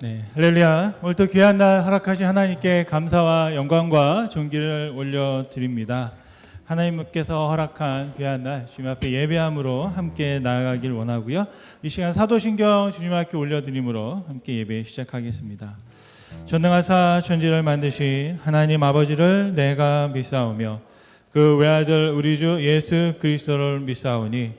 네, 할렐루야. 오늘 또 귀한 날 허락하신 하나님께 감사와 영광과 존귀를 올려드립니다. 하나님께서 허락한 귀한 날 주님 앞에 예배함으로 함께 나아가길 원하고요. 이 시간 사도신경 주님 앞에 올려드림으로 함께 예배 시작하겠습니다. 전능하사 천지를 만드신 하나님 아버지를 내가 믿사오며 그 외아들 우리 주 예수 그리스도를 믿사오니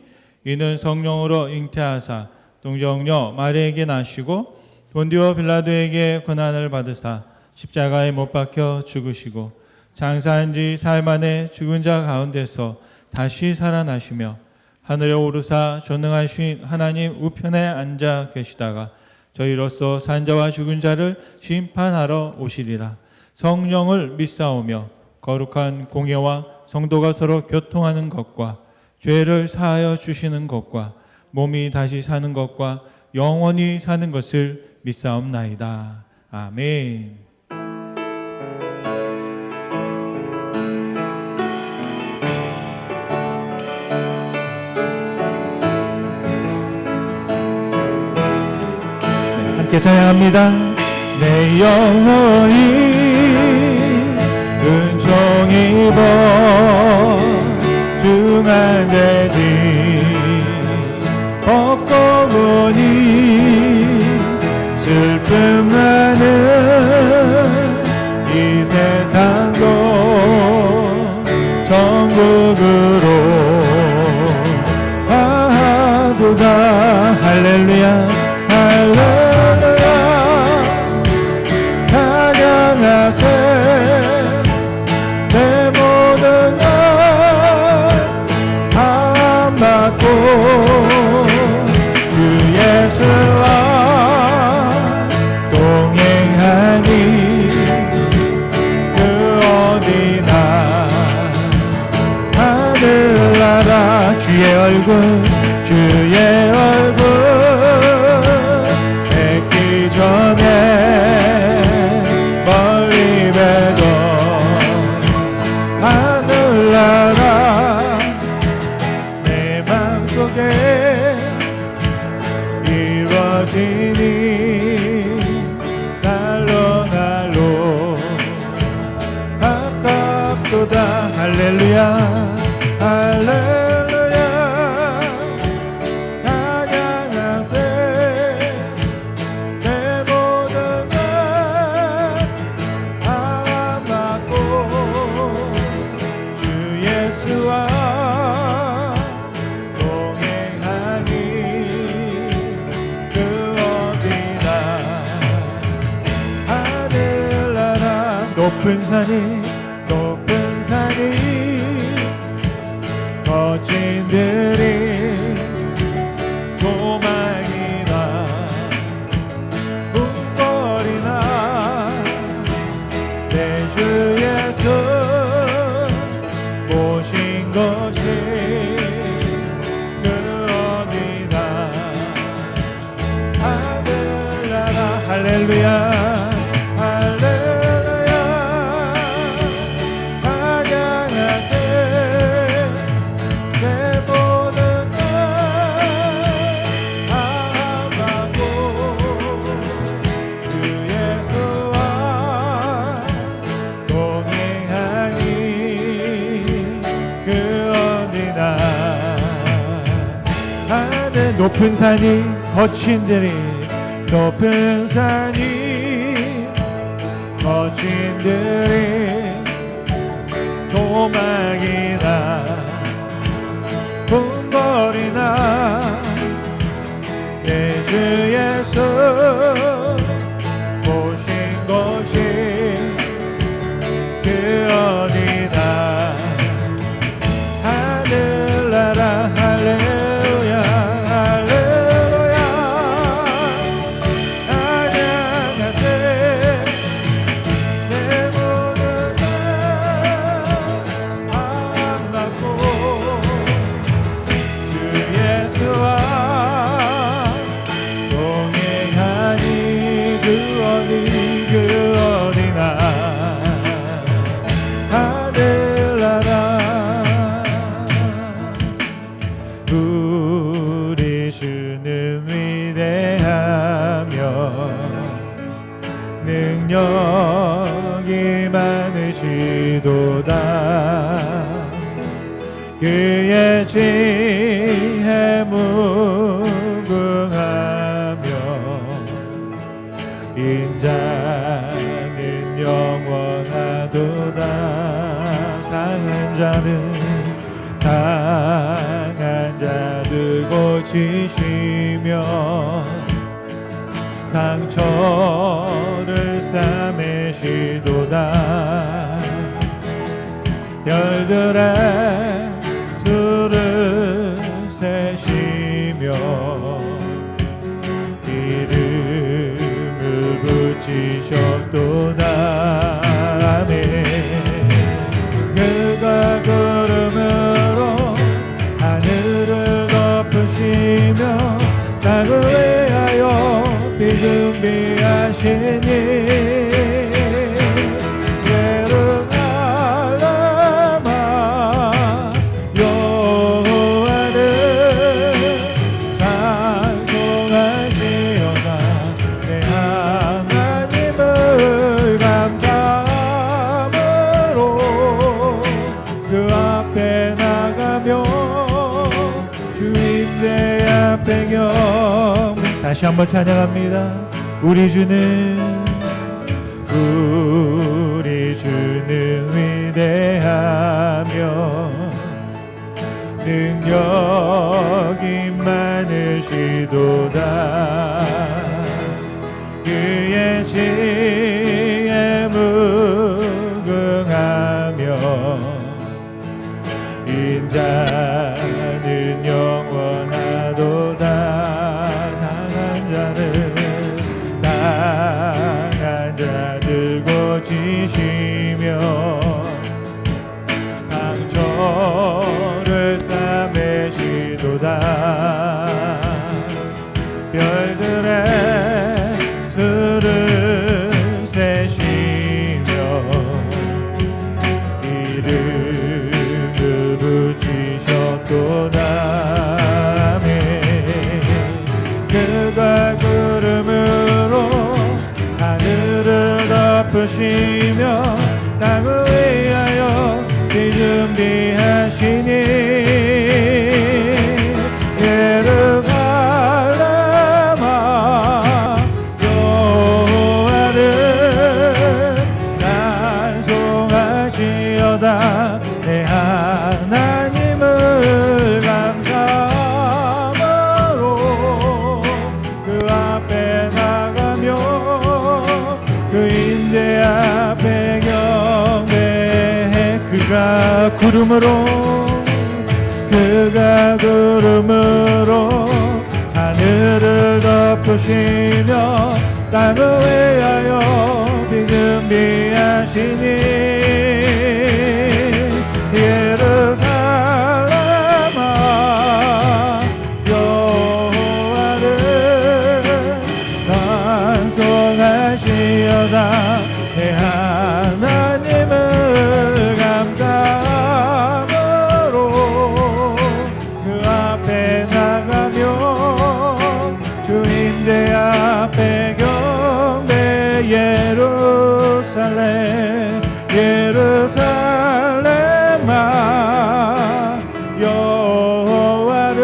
이는 성령으로 잉태하사 동정녀 마리아에게 나시고 본디오 빌라도에게 고난을 받으사 십자가에 못 박혀 죽으시고 장사한 지 사흘 만에 죽은 자 가운데서 다시 살아나시며 하늘에 오르사 전능하신 하나님 우편에 앉아 계시다가 저희로서 산자와 죽은 자를 심판하러 오시리라. 성령을 믿사오며 거룩한 공예와 성도가 서로 교통하는 것과 죄를 사하여 주시는 것과 몸이 다시 사는 것과 영원히 사는 것을 믿사옵나이다. 아멘. 함께 찬양합니다. 내 영혼이 은총 입어 중한대지 벗고 보니 슬픔 많은 이 세상도 천국으로 가도다. 할렐루야 할렐루야 찬양하세 내 모든 것 사함받고 주 예수와 동행하니 그 어디나 하늘나라 주의 얼굴 주의 얼굴 뵙기 전에 멀리 뵈던 하늘나라 내 맘속에 이루어지니 날로 가깝도다. 할렐루야 할렐루야 찬양하세 내 모든 것 사랑받고 주 예수와 동행하니 그 어디나 하늘나라 높은 산이 거친들이 조망이나 꿈거리나 내 주 예수 모신 것이 그 어디나 하늘나라 할렐루야 높은 산이 거친들이 높은 산이 거친들이 조망이나 꿈거리나 내 주 예수 모신 것이 그 어디나 하늘나라 할렐루야 우리 주는 위대하며 능력이 많으시도다. 그의 지혜 무궁하며 인자는 영원하도다. 상한 자들 고치시며 상처를 싸매시도다. 별들의 수를 세시며 이름을 붙이셨도다. 아멘. 그가 구름으로 하늘을 덮으시며 땅을 위하여 비 준비하시니 예루살렘아 여호와를 찬송할지어다. 내 하나님을 감사함으로 그 앞에 나가며 주님의 앞에 경 다시 한번 찬양합니다. 우리 주는 위대하며 능력이 많으시도다. 그의 지혜 무궁하며 인자는 영원하도다. 상한 자들 고치시며 상처를 싸매시도다. 별들의 수를 세시며 이름을 붙이셨도다. 그가 구름으로 하늘을 덮으시며 땅을 위하여 비 준비하시니 예루살렘아 여호와를 찬송하시어다. 내 하나님을 감사함으로 그 앞에 나가며 그 인재 앞에 경배해. 그가 구름으로 하늘을 덮으시며 땅을 위하여 비 준비하시니 예루살렘아 여호와를 찬송하시어다. 내 하나님을 감사함으로 그 앞에 나가며 주 임재 앞에 경배. 예루살렘아 여호와를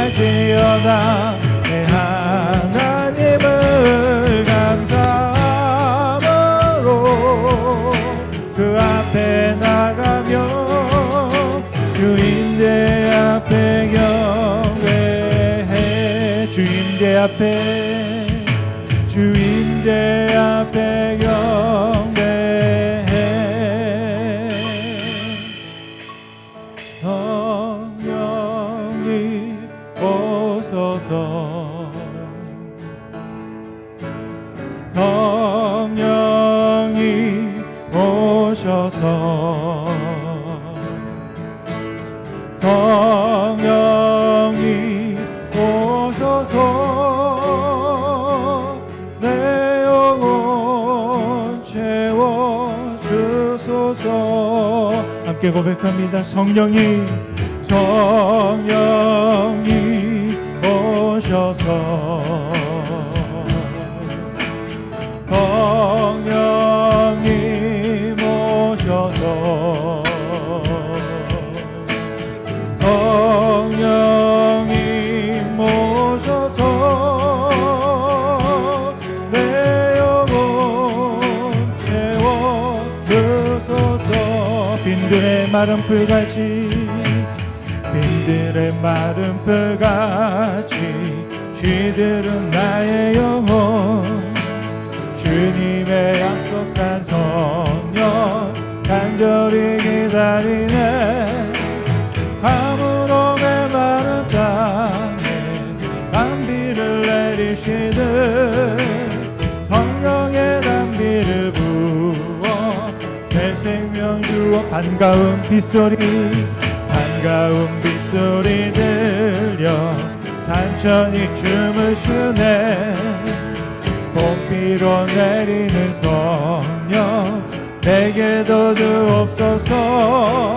찬송할지어다. 내 하나님을 감사함으로 그 앞에 나가며 주 임재 앞에 경배해. 주 임재 앞에 경배해. 성령이 오소서. 성령이 오셔서 성령이 오셔서 내 영혼 채워주소서. 함께 고백합니다. 성령이 오셔서 마른 풀같이 빈들의 마른 풀같이 시들은 나의 영혼 주님의 약속한 성령 간절히 기다리네 가물어 메마른 땅에 단비를 내리시듯 성령의 단비를 부어 새 생명 주어 반가운 빗소리 들려 산천이 춤을 추네 봄비로 내리는 성령 내게도 주옵소서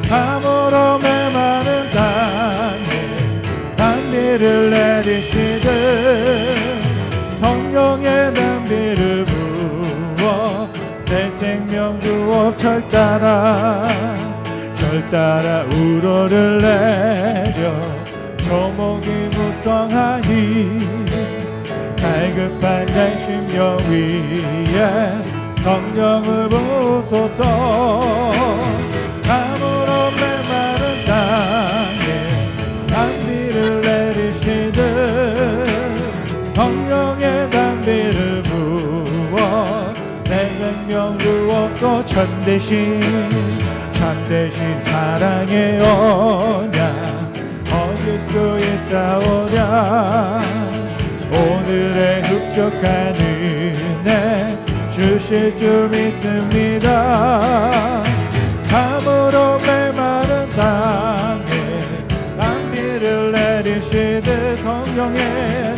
가물어 메마른 땅에 단비를 내리시듯 성령의 단비를 부어 새 생명 주옵 절 따라 우러를 내려 조목이 무성하니 갈급한 내 심령 위에 성령을 부소서 가물어 메마른 땅에 단비를 내리시듯 성령의 단비를 부어 내 생명 주옵소 참되신 사랑의 언약 얻을 수 있사오랴 오늘의 흡족한 은혜 주실 줄 믿습니다 가물어 메마른 땅에 단비를 내리시듯 성령의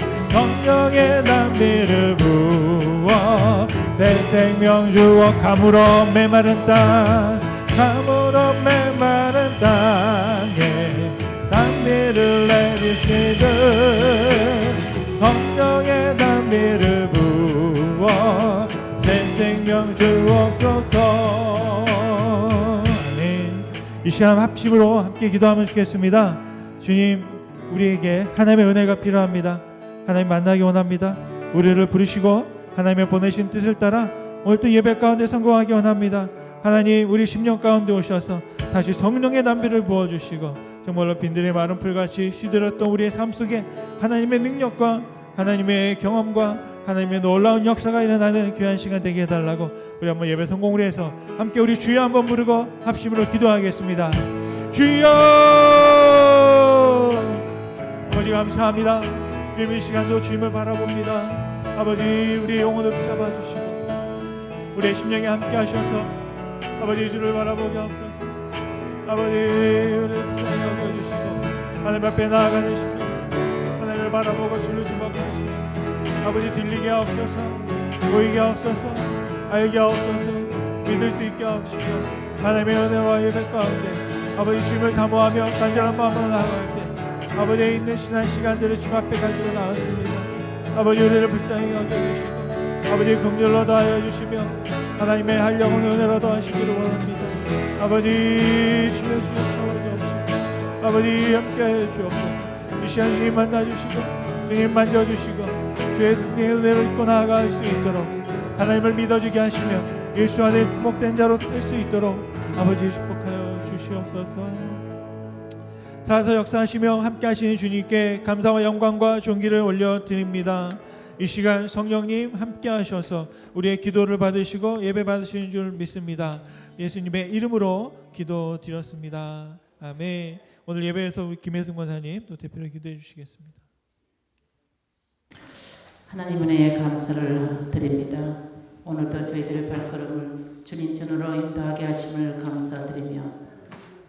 단비를 부어 새 생명 주어 가물어 메마른 땅 가물어 메마른 땅에 단비를 내리시듯 성령의 단비를 부어 새 생명 주옵소서 아멘. 이 시간 합심으로 함께 기도하면 좋겠습니다. 주님 우리에게 하나님의 은혜가 필요합니다. 하나님 만나기 원합니다. 우리를 부르시고 하나님의 보내신 뜻을 따라 오늘 또 예배 가운데 성공하기 원합니다. 하나님 우리 심령 가운데 오셔서 다시 성령의 단비를 부어주시고 정말로 빈들의 마른 풀같이 시들었던 우리의 삶 속에 하나님의 능력과 하나님의 경험과 하나님의 놀라운 역사가 일어나는 귀한 시간 되게 해달라고 우리 한번 예배 성공을 해서 함께 우리 주여 한번 부르고 합심으로 기도하겠습니다. 주여 아버지 감사합니다. 주님 이 시간도 주님을 바라봅니다. 아버지 우리의 영혼을 붙잡아 주시고 우리의 심령에 함께 하셔서 아버지 주를 바라보게 하옵소서. 아버지 우리를 불쌍히 여겨주시고 하나님 앞에 나아가는 심령 하나님을 바라보고 주를 주목하시고 아버지 들리게 하옵소서 보이게 하옵소서 알게 하옵소서 믿을 수 있게 하옵시고 하나님의 은혜와 예배 가운데 아버지 주님을 사모하며 간절한 마음으로 나아갈 때 아버지의 있는 신한 시간들을 주님 앞에 가지고 나왔습니다. 아버지 우리를 불쌍히 여겨주시고 아버지 긍휼로 다하여 주시며 하나님의 한영은 은혜로 더하시기를 원합니다. 아버지 주여 채워주옵시고 아버지 함께해 주옵소서. 이 시간 주님 만나주시고 주님 만져주시고 주의 은혜를 입고 나아갈 수 있도록 하나님을 믿어주게 하시며 예수 안에 복된 자로 살 수 있도록 아버지 축복하여 주시옵소서. 살아서 역사하시며 함께 하시는 주님께 감사와 영광과 존귀를 올려드립니다. 이 시간 성령님 함께 하셔서 우리의 기도를 받으시고 예배 받으시는 줄 믿습니다. 예수님의 이름으로 기도드렸습니다. 아멘. 오늘 예배에서 우리 김혜승 권사님 또 대표로 기도해 주시겠습니다. 하나님 은혜에 감사를 드립니다. 오늘도 저희들의 발걸음을 주님 전으로 인도하게 하심을 감사드리며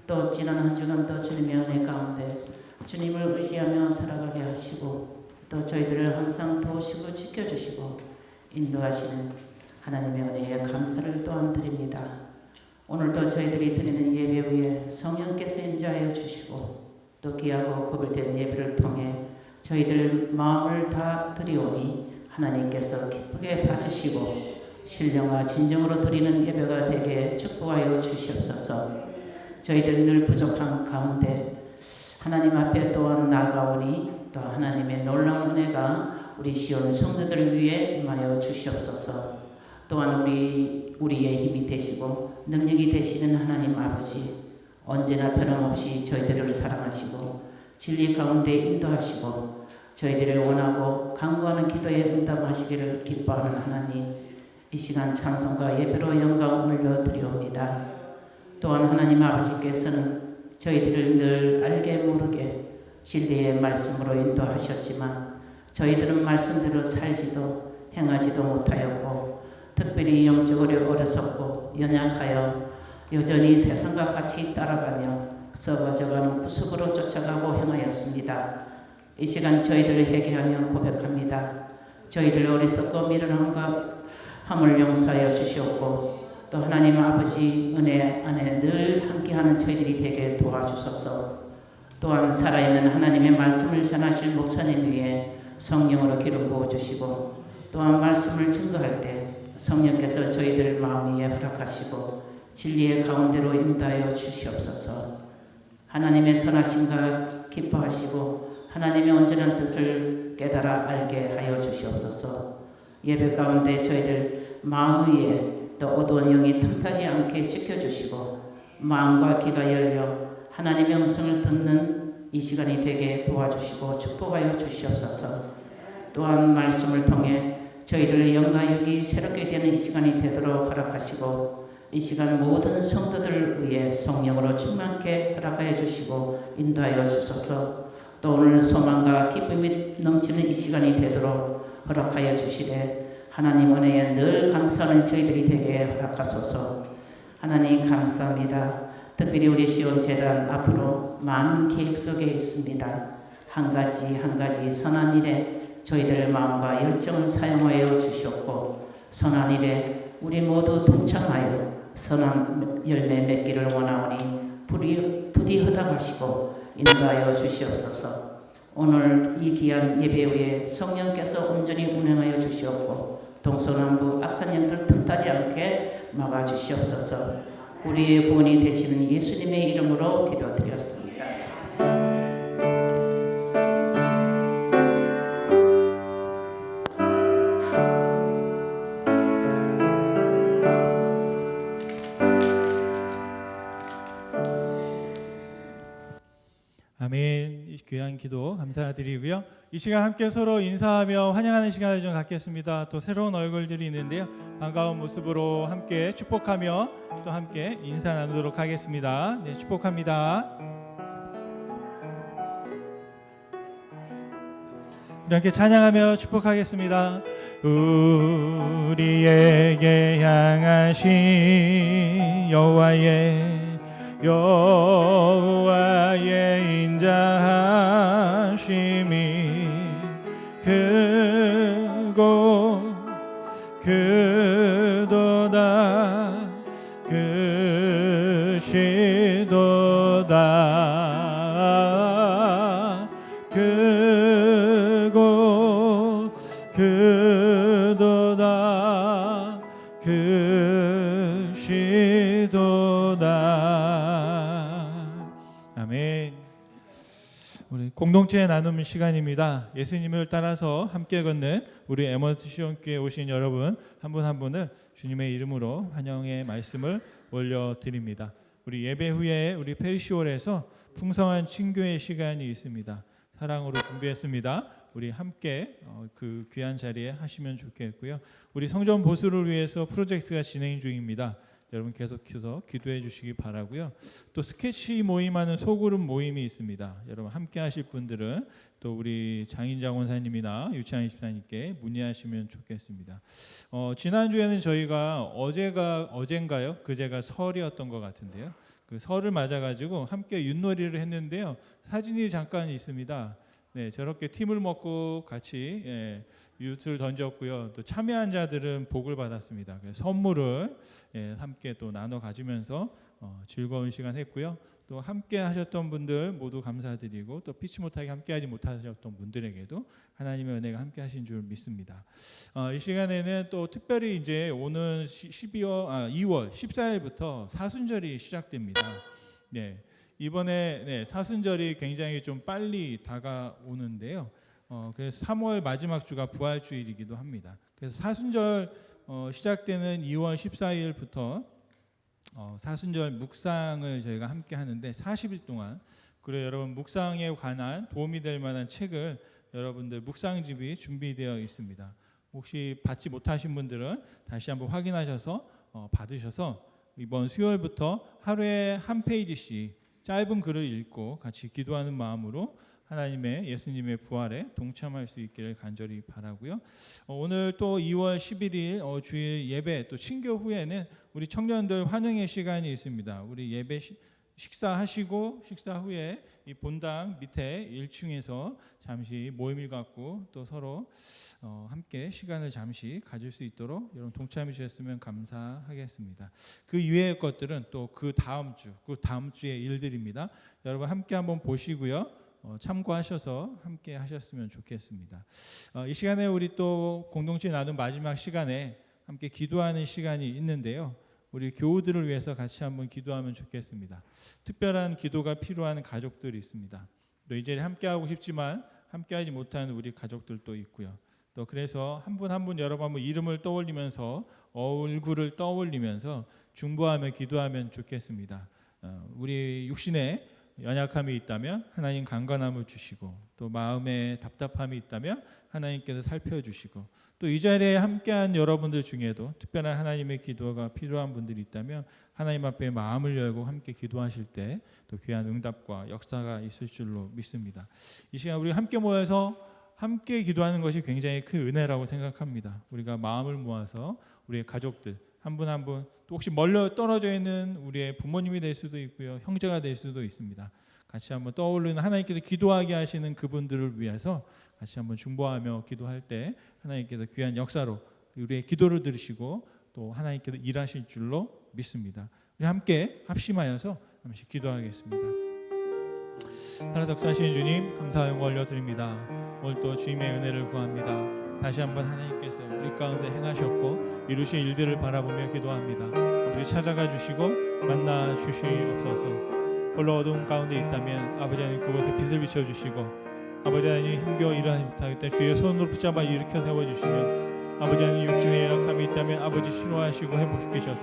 또 지난 한 주간도 주님의 은혜 가운데 주님을 의지하며 살아가게 하시고 또 저희들을 항상 도우시고 지켜주시고 인도하시는 하나님의 은혜에 감사를 또한 드립니다. 오늘도 저희들이 드리는 예배 위에 성령께서 인자하여 주시고 또 귀하고 거듭된 예배를 통해 저희들 마음을 다 드리오니 하나님께서 기쁘게 받으시고 신령과 진정으로 드리는 예배가 되게 축복하여 주시옵소서. 저희들 늘 부족한 가운데 하나님 앞에 또한 나아가오니 또 하나님의 놀라운 은혜가 우리 시온 성도들 위해 임하여 주시옵소서. 또한 우리의 힘이 되시고 능력이 되시는 하나님 아버지, 언제나 변함없이 저희들을 사랑하시고 진리 가운데 인도하시고 저희들을 원하고 간구하는 기도에 응답하시기를 기뻐하는 하나님, 이 시간 찬송과 예배로 영광 올려드리옵니다. 또한 하나님 아버지께서는 저희들을 늘 알게 모르게 진리의 말씀으로 인도하셨지만 저희들은 말씀대로 살지도 행하지도 못하였고 특별히 영적으로 어리석고 연약하여 여전히 세상과 같이 따라가며 썩어져가는 구속으로 쫓아가고 행하였습니다. 이 시간 저희들을 회개하며 고백합니다. 저희들 어리석고 미련함을 용서하여 주시옵고 또 하나님 아버지 은혜 안에 늘 함께하는 저희들이 되게 도와주소서. 또한 살아있는 하나님의 말씀을 전하실 목사님 위에 성령으로 기름 부어주시고 또한 말씀을 증거할 때 성령께서 저희들 마음 위에 허락하시고 진리의 가운데로 인도하여 주시옵소서. 하나님의 선하심과 기뻐하시고 하나님의 온전한 뜻을 깨달아 알게 하여 주시옵소서. 예배 가운데 저희들 마음 위에 또 어두운 영이 틈타지 않게 지켜주시고 마음과 귀가 열려 하나님의 음성을 듣는 이 시간이 되게 도와주시고 축복하여 주시옵소서. 또한 말씀을 통해 저희들의 영과 육이 새롭게 되는 이 시간이 되도록 허락하시고 이 시간 모든 성도들을 위해 성령으로 충만케 허락하여 주시고 인도하여 주소서. 또 오늘 소망과 기쁨이 넘치는 이 시간이 되도록 허락하여 주시되 하나님 은혜에 늘 감사하는 저희들이 되게 허락하소서. 하나님 감사합니다. 특별히 우리 시온재단 앞으로 많은 계획 속에 있습니다. 한 가지 한 가지 선한 일에 저희들의 마음과 열정을 사용하여 주셨고 선한 일에 우리 모두 동참하여 선한 열매 맺기를 원하오니 부디 허락하시고 인도하여 주시옵소서. 오늘 이 귀한 예배 후에 성령께서 온전히 운행하여 주시옵고 동서남북 악한 영들 틈타지 않게 막아주시옵소서. 우리의 구원이 되시는 예수님의 이름으로 기도드렸습니다. 아멘. 이 귀한 기도 감사드리고요. 이 시간 함께 서로 인사하며 환영하는 시간을 좀 갖겠습니다. 또 새로운 얼굴들이 있는데요. 반가운 모습으로 함께 축복하며 또 함께 인사 나누도록 하겠습니다. 네, 축복합니다. 이렇게 찬양하며 축복하겠습니다. 우리에게 향하신 여호와의 인자하심이 크고 크도다 크시도다 크고 크도다 크시도다. 아멘. 우리 공동체 나눔 시간입니다. 예수님을 따라서 함께 걷는 우리 에머스 시온교회 오신 여러분 한 분 한 분을 주님의 이름으로 환영의 말씀을 올려드립니다. 우리 예배 후에 우리 페리시올에서 풍성한 친교의 시간이 있습니다. 사랑으로 준비했습니다. 우리 함께 그 귀한 자리에 하시면 좋겠고요. 우리 성전 보수를 위해서 프로젝트가 진행 중입니다. 여러분 계속해서 기도해 주시기 바라고요. 또 스케치 모임하는 소그룹 모임이 있습니다. 여러분 함께 하실 분들은 또 우리 장인장 원사님이나 유찬희 집사님께 문의하시면 좋겠습니다. 지난주에는 저희가 어젠가요? 그제가 설이었던 것 같은데요. 그 설을 맞아가지고 함께 윷놀이를 했는데요. 사진이 잠깐 있습니다. 네, 저렇게 팀을 먹고 같이 윷을 던졌고요. 또 참여한 자들은 복을 받았습니다. 선물을 함께 또 나눠 가지면서 즐거운 시간 했고요. 또 함께 하셨던 분들 모두 감사드리고 또 피치 못하게 함께하지 못하셨던 분들에게도 하나님의 은혜가 함께하신 줄 믿습니다. 이 시간에는 또 특별히 이제 오는 2월 14일부터 사순절이 시작됩니다. 네. 이번에 사순절이 굉장히 좀 빨리 다가오는데요. 그래서 3월 마지막 주가 부활주일이기도 합니다. 그래서 사순절 시작되는 2월 14일부터 사순절 묵상을 저희가 함께 하는데 40일 동안 그래 여러분 묵상에 관한 도움이 될 만한 책을 여러분들 묵상집이 준비되어 있습니다. 혹시 받지 못하신 분들은 다시 한번 확인하셔서 받으셔서 이번 수요일부터 하루에 한 페이지씩 짧은 글을 읽고 같이 기도하는 마음으로 하나님의 예수님의 부활에 동참할 수 있기를 간절히 바라고요. 오늘 또 2월 11일 주일 예배 또 친교 후에는 우리 청년들 환영의 시간이 있습니다. 우리 예배 식사하시고 식사 후에 이 본당 밑에 1층에서 잠시 모임을 갖고 또 서로 함께 시간을 잠시 가질 수 있도록 여러분 동참해 주셨으면 감사하겠습니다. 그 이외의 것들은 또 그 다음 주의 일들입니다. 여러분 함께 한번 보시고요. 참고하셔서 함께 하셨으면 좋겠습니다. 이 시간에 우리 또 공동체 나눈 마지막 시간에 함께 기도하는 시간이 있는데요. 우리 교우들을 위해서 같이 한번 기도하면 좋겠습니다. 특별한 기도가 필요한 가족들이 있습니다. 또 이 자리에 함께하고 싶지만 함께하지 못하는 우리 가족들도 있고요. 또 그래서 한 분 한 분 여러분 한번 이름을 떠올리면서 얼굴을 떠올리면서 중보하며 기도하면 좋겠습니다. 우리 육신에 연약함이 있다면 하나님 강건함을 주시고 또 마음에 답답함이 있다면 하나님께서 살펴주시고 또 이 자리에 함께한 여러분들 중에도 특별한 하나님의 기도가 필요한 분들이 있다면 하나님 앞에 마음을 열고 함께 기도하실 때 또 귀한 응답과 역사가 있을 줄로 믿습니다. 이 시간 우리 함께 모여서 함께 기도하는 것이 굉장히 큰 은혜라고 생각합니다. 우리가 마음을 모아서 우리의 가족들 한 분 한 분 또 혹시 멀리 떨어져 있는 우리의 부모님이 될 수도 있고요. 형제가 될 수도 있습니다. 같이 한번 떠오르는 하나님께서 기도하게 하시는 그분들을 위해서 같이 한번 중보하며 기도할 때 하나님께서 귀한 역사로 우리의 기도를 들으시고 또 하나님께서 일하실 줄로 믿습니다. 우리 함께 합심하여서 잠시 기도하겠습니다. 살아서 역사하시는 주님 감사와 영광 올려드립니다. 오늘 또 주님의 은혜를 구합니다. 다시 한번 하나님께서 우리 가운데 행하셨고 이루신 일들을 바라보며 기도합니다. 아버지 찾아가 주시고 만나 주시옵소서. 홀로 어두운 가운데 있다면 아버지 하나님 그곳에 빛을 비춰주시고 아버지 하나님 힘겨워 일하지 못하기 때문에 주의 손으로 붙잡아 일으켜 세워주시며 아버지 하나님 육신에 연약함이 있다면 아버지 치료하시고 회복시키셔서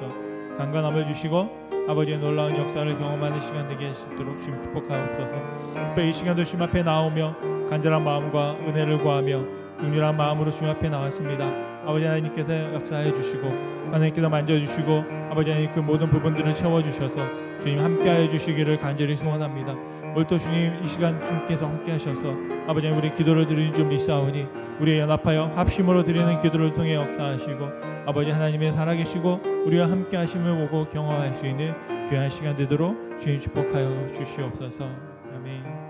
강건함을 주시고 아버지의 놀라운 역사를 경험하는 시간 되게 하시도록 주님 축복하옵소서. 특별히 이 시간도 주님 앞에 나오며 간절한 마음과 은혜를 구하며 긍휼한 마음으로 주님 앞에 나왔습니다. 아버지 하나님께서 역사해 주시고 하나님께서 만져주시고 아버지 하나님 그 모든 부분들을 채워주셔서 주님 함께하여 주시기를 간절히 소원합니다. 오늘 또 주님 이 시간 주님께서 함께하셔서 아버지 하나님 우리 기도를 드리는 줄 믿사오니 우리 연합하여 합심으로 드리는 기도를 통해 역사하시고 아버지 하나님의 살아계시고 우리와 함께하심을 보고 경험할 수 있는 귀한 시간 되도록 주님 축복하여 주시옵소서. 아멘.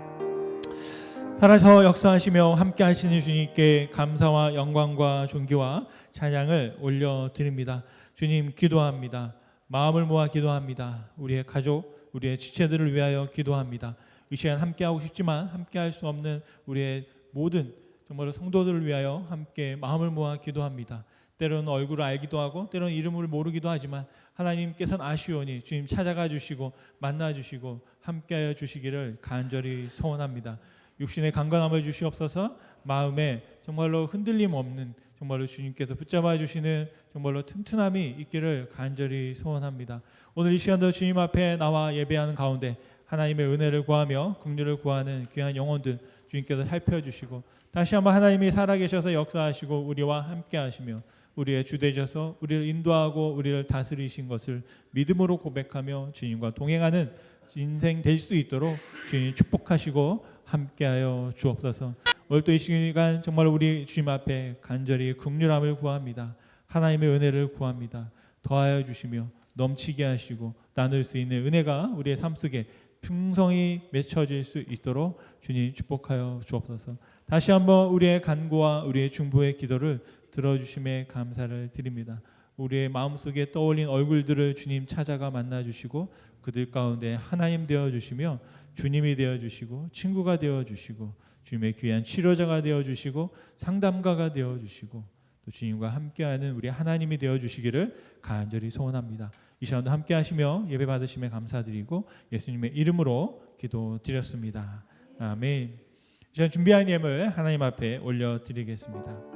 살아서 역사하시며 함께 하시는 주님께 감사와 영광과 존귀와 찬양을 올려드립니다. 주님 기도합니다. 마음을 모아 기도합니다. 우리의 가족, 우리의 지체들을 위하여 기도합니다. 이 시간 함께하고 싶지만 함께할 수 없는 우리의 모든 정말로 성도들을 위하여 함께 마음을 모아 기도합니다. 때로는 얼굴을 알기도 하고 때로는 이름을 모르기도 하지만 하나님께서는 아시오니 주님 찾아가 주시고 만나 주시고 함께하여 주시기를 간절히 소원합니다. 육신의 강건함을 주시옵소서. 마음에 정말로 흔들림 없는 정말로 주님께서 붙잡아 주시는 정말로 튼튼함이 있기를 간절히 소원합니다. 오늘 이 시간도 주님 앞에 나와 예배하는 가운데 하나님의 은혜를 구하며 긍휼을 구하는 귀한 영혼들 주님께서 살펴주시고 다시 한번 하나님이 살아계셔서 역사하시고 우리와 함께하시며 우리의 주 되셔서 우리를 인도하고 우리를 다스리신 것을 믿음으로 고백하며 주님과 동행하는 인생 될 수 있도록 주님 축복하시고 함께하여 주옵소서. 오늘 또 이 시간 정말 우리 주님 앞에 간절히 긍휼함을 구합니다. 하나님의 은혜를 구합니다. 더하여 주시며 넘치게 하시고 나눌 수 있는 은혜가 우리의 삶 속에 풍성히 맺혀질 수 있도록 주님 축복하여 주옵소서. 다시 한번 우리의 간구와 우리의 중보의 기도를 들어주심에 감사를 드립니다. 우리의 마음속에 떠올린 얼굴들을 주님 찾아가 만나주시고 그들 가운데 하나님 되어주시며 주님이 되어주시고 친구가 되어주시고 주님의 귀한 치료자가 되어주시고 상담가가 되어주시고 또 주님과 함께하는 우리 하나님이 되어주시기를 간절히 소원합니다. 이 시간도 함께하시며 예배 받으심에 감사드리고 예수님의 이름으로 기도드렸습니다. 아멘. 이 시간 준비한 예물 하나님 앞에 올려드리겠습니다.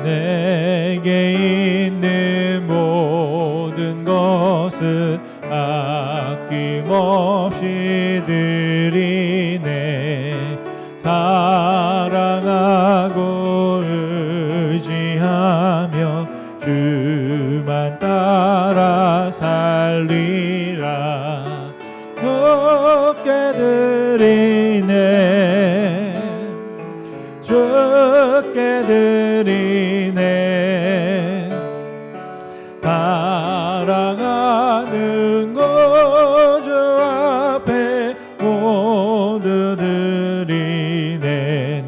내게 있는 모든 것을 아낌없이 드리네. 사랑하고 의지하며 주만 따라 살리라. 주께 드리네, 주께 드리네. 사랑하는 거주 앞에 모두 드리네.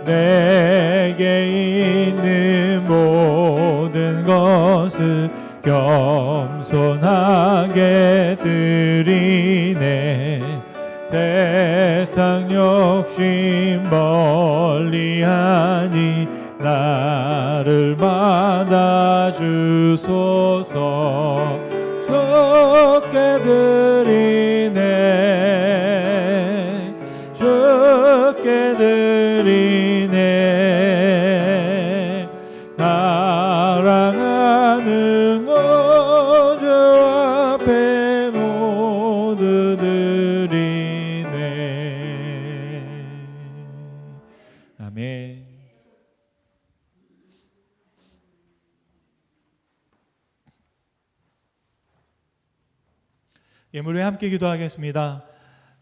내게 있는 모든 것을 겸손하게 드리네. 세상 욕심 멀리하니 나를 받아주소서. 주께 드리네, 주께 드리네. 사랑하는 거주 앞에 모두 드리네. 아멘. 예물 위에 함께 기도하겠습니다.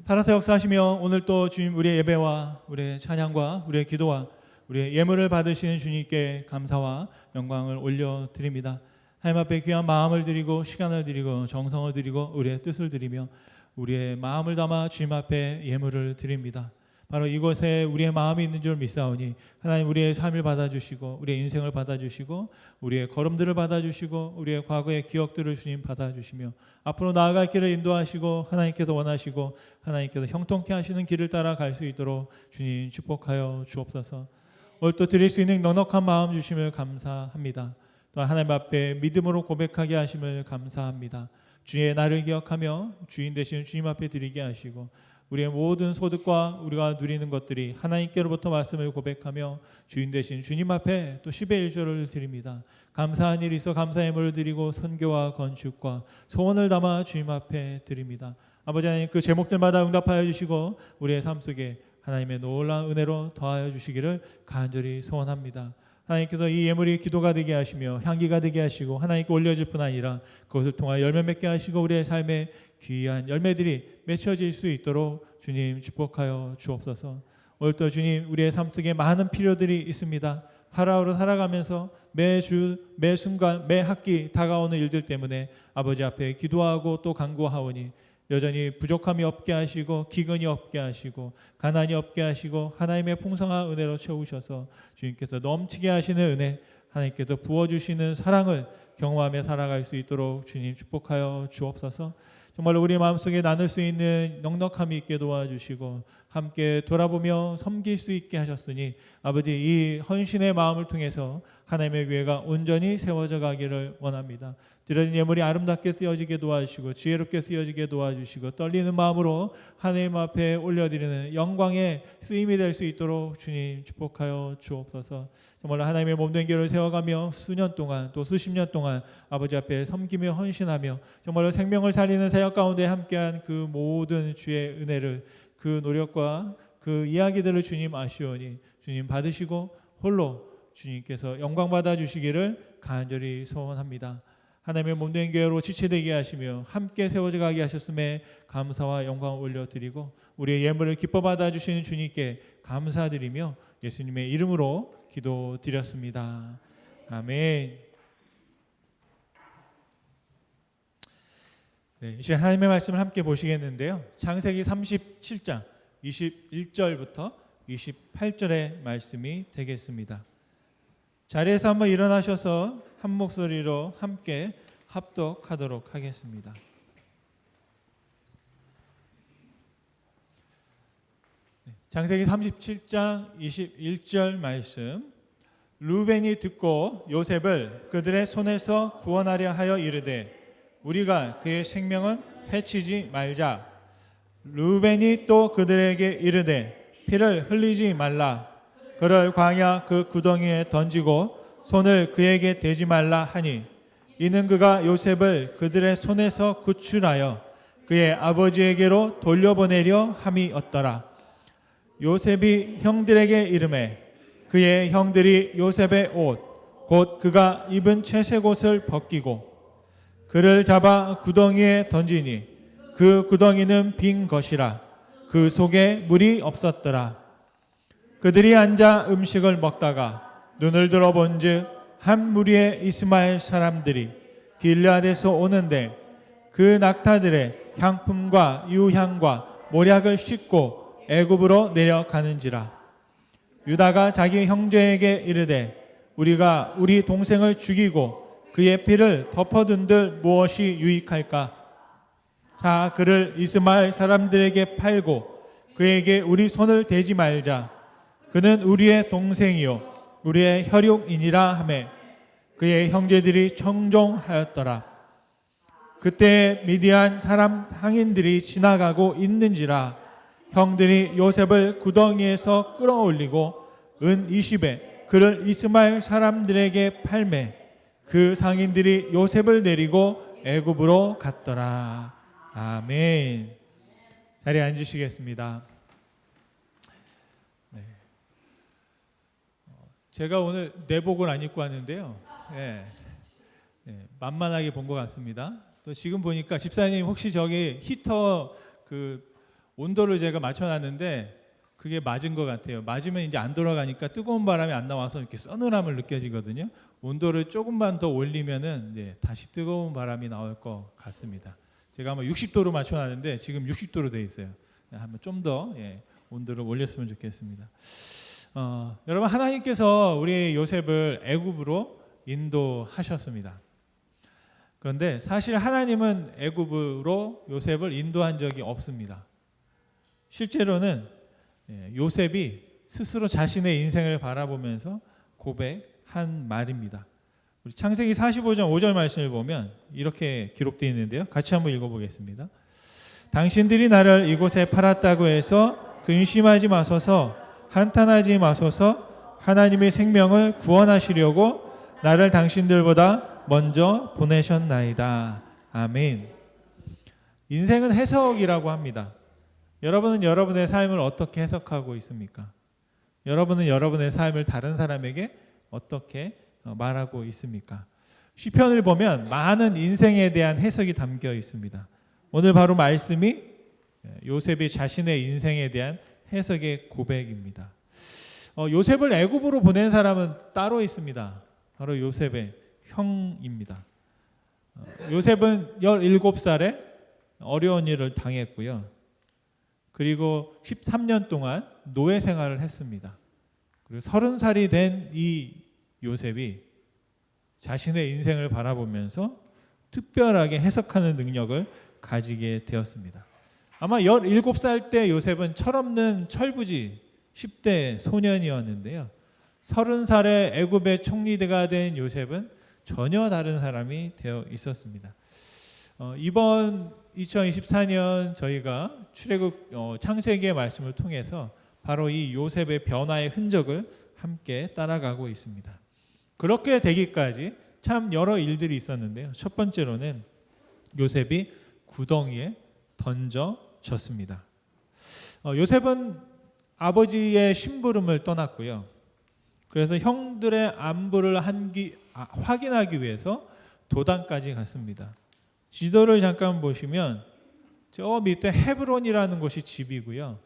살아서 역사하시며 오늘 또 주님 우리의 예배와 우리의 찬양과 우리의 기도와 우리의 예물을 받으시는 주님께 감사와 영광을 올려드립니다. 하나님 앞에 귀한 마음을 드리고 시간을 드리고 정성을 드리고 우리의 뜻을 드리며 우리의 마음을 담아 주님 앞에 예물을 드립니다. 바로 이곳에 우리의 마음이 있는 줄 믿사오니 하나님 우리의 삶을 받아주시고 우리의 인생을 받아주시고 우리의 걸음들을 받아주시고 우리의 과거의 기억들을 주님 받아주시며 앞으로 나아갈 길을 인도하시고 하나님께서 원하시고 하나님께서 형통케 하시는 길을 따라 갈 수 있도록 주님 축복하여 주옵소서. 오늘 또 드릴 수 있는 넉넉한 마음 주심을 감사합니다. 또한 하나님 앞에 믿음으로 고백하게 하심을 감사합니다. 주의 나를 기억하며 주인 되신 주님 앞에 드리게 하시고 우리의 모든 소득과 우리가 누리는 것들이 하나님께로부터 말씀을 고백하며 주인 되신 주님 앞에 또 10의 1조를 드립니다. 감사한 일이 있어 감사의 예물을 드리고 선교와 건축과 소원을 담아 주님 앞에 드립니다. 아버지 하나님 그 제목들마다 응답하여 주시고 우리의 삶 속에 하나님의 놀라운 은혜로 더하여 주시기를 간절히 소원합니다. 하나님께서 이 예물이 기도가 되게 하시며 향기가 되게 하시고 하나님께 올려질 뿐 아니라 그것을 통하여 열매 맺게 하시고 우리의 삶에 귀한 열매들이 맺혀질 수 있도록 주님 축복하여 주옵소서. 오늘도 주님 우리의 삶 속에 많은 필요들이 있습니다. 하루하루 살아가면서 매주 매 순간 매 학기 다가오는 일들 때문에 아버지 앞에 기도하고 또 간구하오니 여전히 부족함이 없게 하시고 기근이 없게 하시고 가난이 없게 하시고 하나님의 풍성한 은혜로 채우셔서 주님께서 넘치게 하시는 은혜, 하나님께서 부어주시는 사랑을 경험하며 살아갈 수 있도록 주님 축복하여 주옵소서. 정말로 우리 마음속에 나눌 수 있는 넉넉함이 있게 도와주시고 함께 돌아보며 섬길 수 있게 하셨으니 아버지 이 헌신의 마음을 통해서 하나님의 교회가 온전히 세워져 가기를 원합니다. 드려진 예물이 아름답게 쓰여지게 도와주시고 지혜롭게 쓰여지게 도와주시고 떨리는 마음으로 하나님 앞에 올려드리는 영광의 쓰임이 될 수 있도록 주님 축복하여 주옵소서. 정말 하나님의 몸된 교회를 세워가며 수년 동안 또 수십 년 동안 아버지 앞에 섬기며 헌신하며 정말로 생명을 살리는 사역 가운데 함께한 그 모든 주의 은혜를 그 노력과 그 이야기들을 주님 아시오니 주님 받으시고 홀로 주님께서 영광 받아 주시기를 간절히 소원합니다. 하나님의 몸된 교회로 지체되게 하시며 함께 세워져 가게 하셨음에 감사와 영광을 올려드리고 우리의 예물을 기뻐 받아 주시는 주님께 감사드리며 예수님의 이름으로 기도드렸습니다. 아멘. 네, 이제 하나님의 말씀을 함께 보시겠는데요. 창세기 37장 21절부터 28절의 말씀이 되겠습니다. 자리에서 한번 일어나셔서 한 목소리로 함께 합독하도록 하겠습니다. 창세기 37장 21절 말씀. 루벤이 듣고 요셉을 그들의 손에서 구원하려 하여 이르되 우리가 그의 생명은 해치지 말자. 루벤이 또 그들에게 이르되 피를 흘리지 말라. 그를 광야 그 구덩이에 던지고 손을 그에게 대지 말라 하니 이는 그가 요셉을 그들의 손에서 구출하여 그의 아버지에게로 돌려보내려 함이었더라. 요셉이 형들에게 이르매 그의 형들이 요셉의 옷 곧 그가 입은 채색 옷을 벗기고 그를 잡아 구덩이에 던지니 그 구덩이는 빈 것이라 그 속에 물이 없었더라. 그들이 앉아 음식을 먹다가 눈을 들어 본즉 한 무리의 이스마엘 사람들이 길르앗에서 오는데 그 낙타들의 향품과 유향과 모략을 싣고 애굽으로 내려가는지라. 유다가 자기 형제에게 이르되 우리가 우리 동생을 죽이고 그의 피를 덮어둔들 무엇이 유익할까? 자, 그를 이스마엘 사람들에게 팔고 그에게 우리 손을 대지 말자. 그는 우리의 동생이요 우리의 혈육이니라 하매 그의 형제들이 청종하였더라. 그때 미디안 사람 상인들이 지나가고 있는지라 형들이 요셉을 구덩이에서 끌어올리고 은 20에 그를 이스마엘 사람들에게 팔매 그 상인들이 요셉을 내리고 애굽으로 갔더라. 아멘. 자리에 앉으시겠습니다. 네. 제가 오늘 내복을 안 입고 왔는데요. 네. 만만하게 본 것 같습니다. 또 지금 보니까 집사님 혹시 저기 히터 그 온도를 제가 맞춰놨는데 그게 맞은 것 같아요. 맞으면 이제 안 돌아가니까 뜨거운 바람이 안 나와서 이렇게 서늘함을 느껴지거든요. 온도를 조금만 더 올리면은 이제 다시 뜨거운 바람이 나올 것 같습니다. 제가 아마 60도로 맞춰놨는데 지금 60도로 돼 있어요. 한번 좀 더 온도를 올렸으면 좋겠습니다. 여러분 하나님께서 우리 요셉을 애굽으로 인도하셨습니다. 그런데 사실 하나님은 애굽으로 요셉을 인도한 적이 없습니다. 실제로는 요셉이 스스로 자신의 인생을 바라보면서 고백한 말입니다. 우리 창세기 45장 5절 말씀을 보면 이렇게 기록되어 있는데요. 같이 한번 읽어보겠습니다. 당신들이 나를 이곳에 팔았다고 해서 근심하지 마소서, 한탄하지 마소서. 하나님의 생명을 구원하시려고 나를 당신들보다 먼저 보내셨나이다. 아멘. 인생은 해석이라고 합니다. 여러분은 여러분의 삶을 어떻게 해석하고 있습니까? 여러분은 여러분의 삶을 다른 사람에게 어떻게 말하고 있습니까? 시편을 보면 많은 인생에 대한 해석이 담겨 있습니다. 오늘 바로 말씀이 요셉이 자신의 인생에 대한 해석의 고백입니다. 요셉을 애굽으로 보낸 사람은 따로 있습니다. 바로 요셉의 형입니다. 요셉은 17살에 어려운 일을 당했고요. 그리고 13년 동안 노예 생활을 했습니다. 그리고 30살이 된 이 요셉이 자신의 인생을 바라보면서 특별하게 해석하는 능력을 가지게 되었습니다. 아마 17살 때 요셉은 철없는 철부지 10대 소년이었는데요. 30살에 애굽의 총리가 된 요셉은 전혀 다른 사람이 되어 있었습니다. 이번 2024년 저희가 출애굽 창세기의 말씀을 통해서 바로 이 요셉의 변화의 흔적을 함께 따라가고 있습니다. 그렇게 되기까지 참 여러 일들이 있었는데요. 첫 번째로는 요셉이 구덩이에 던져졌습니다. 요셉은 아버지의 심부름을 떠났고요. 그래서 형들의 안부를 확인하기 위해서 도단까지 갔습니다. 지도를 잠깐 보시면 저 밑에 헤브론이라는 곳이 집이고요.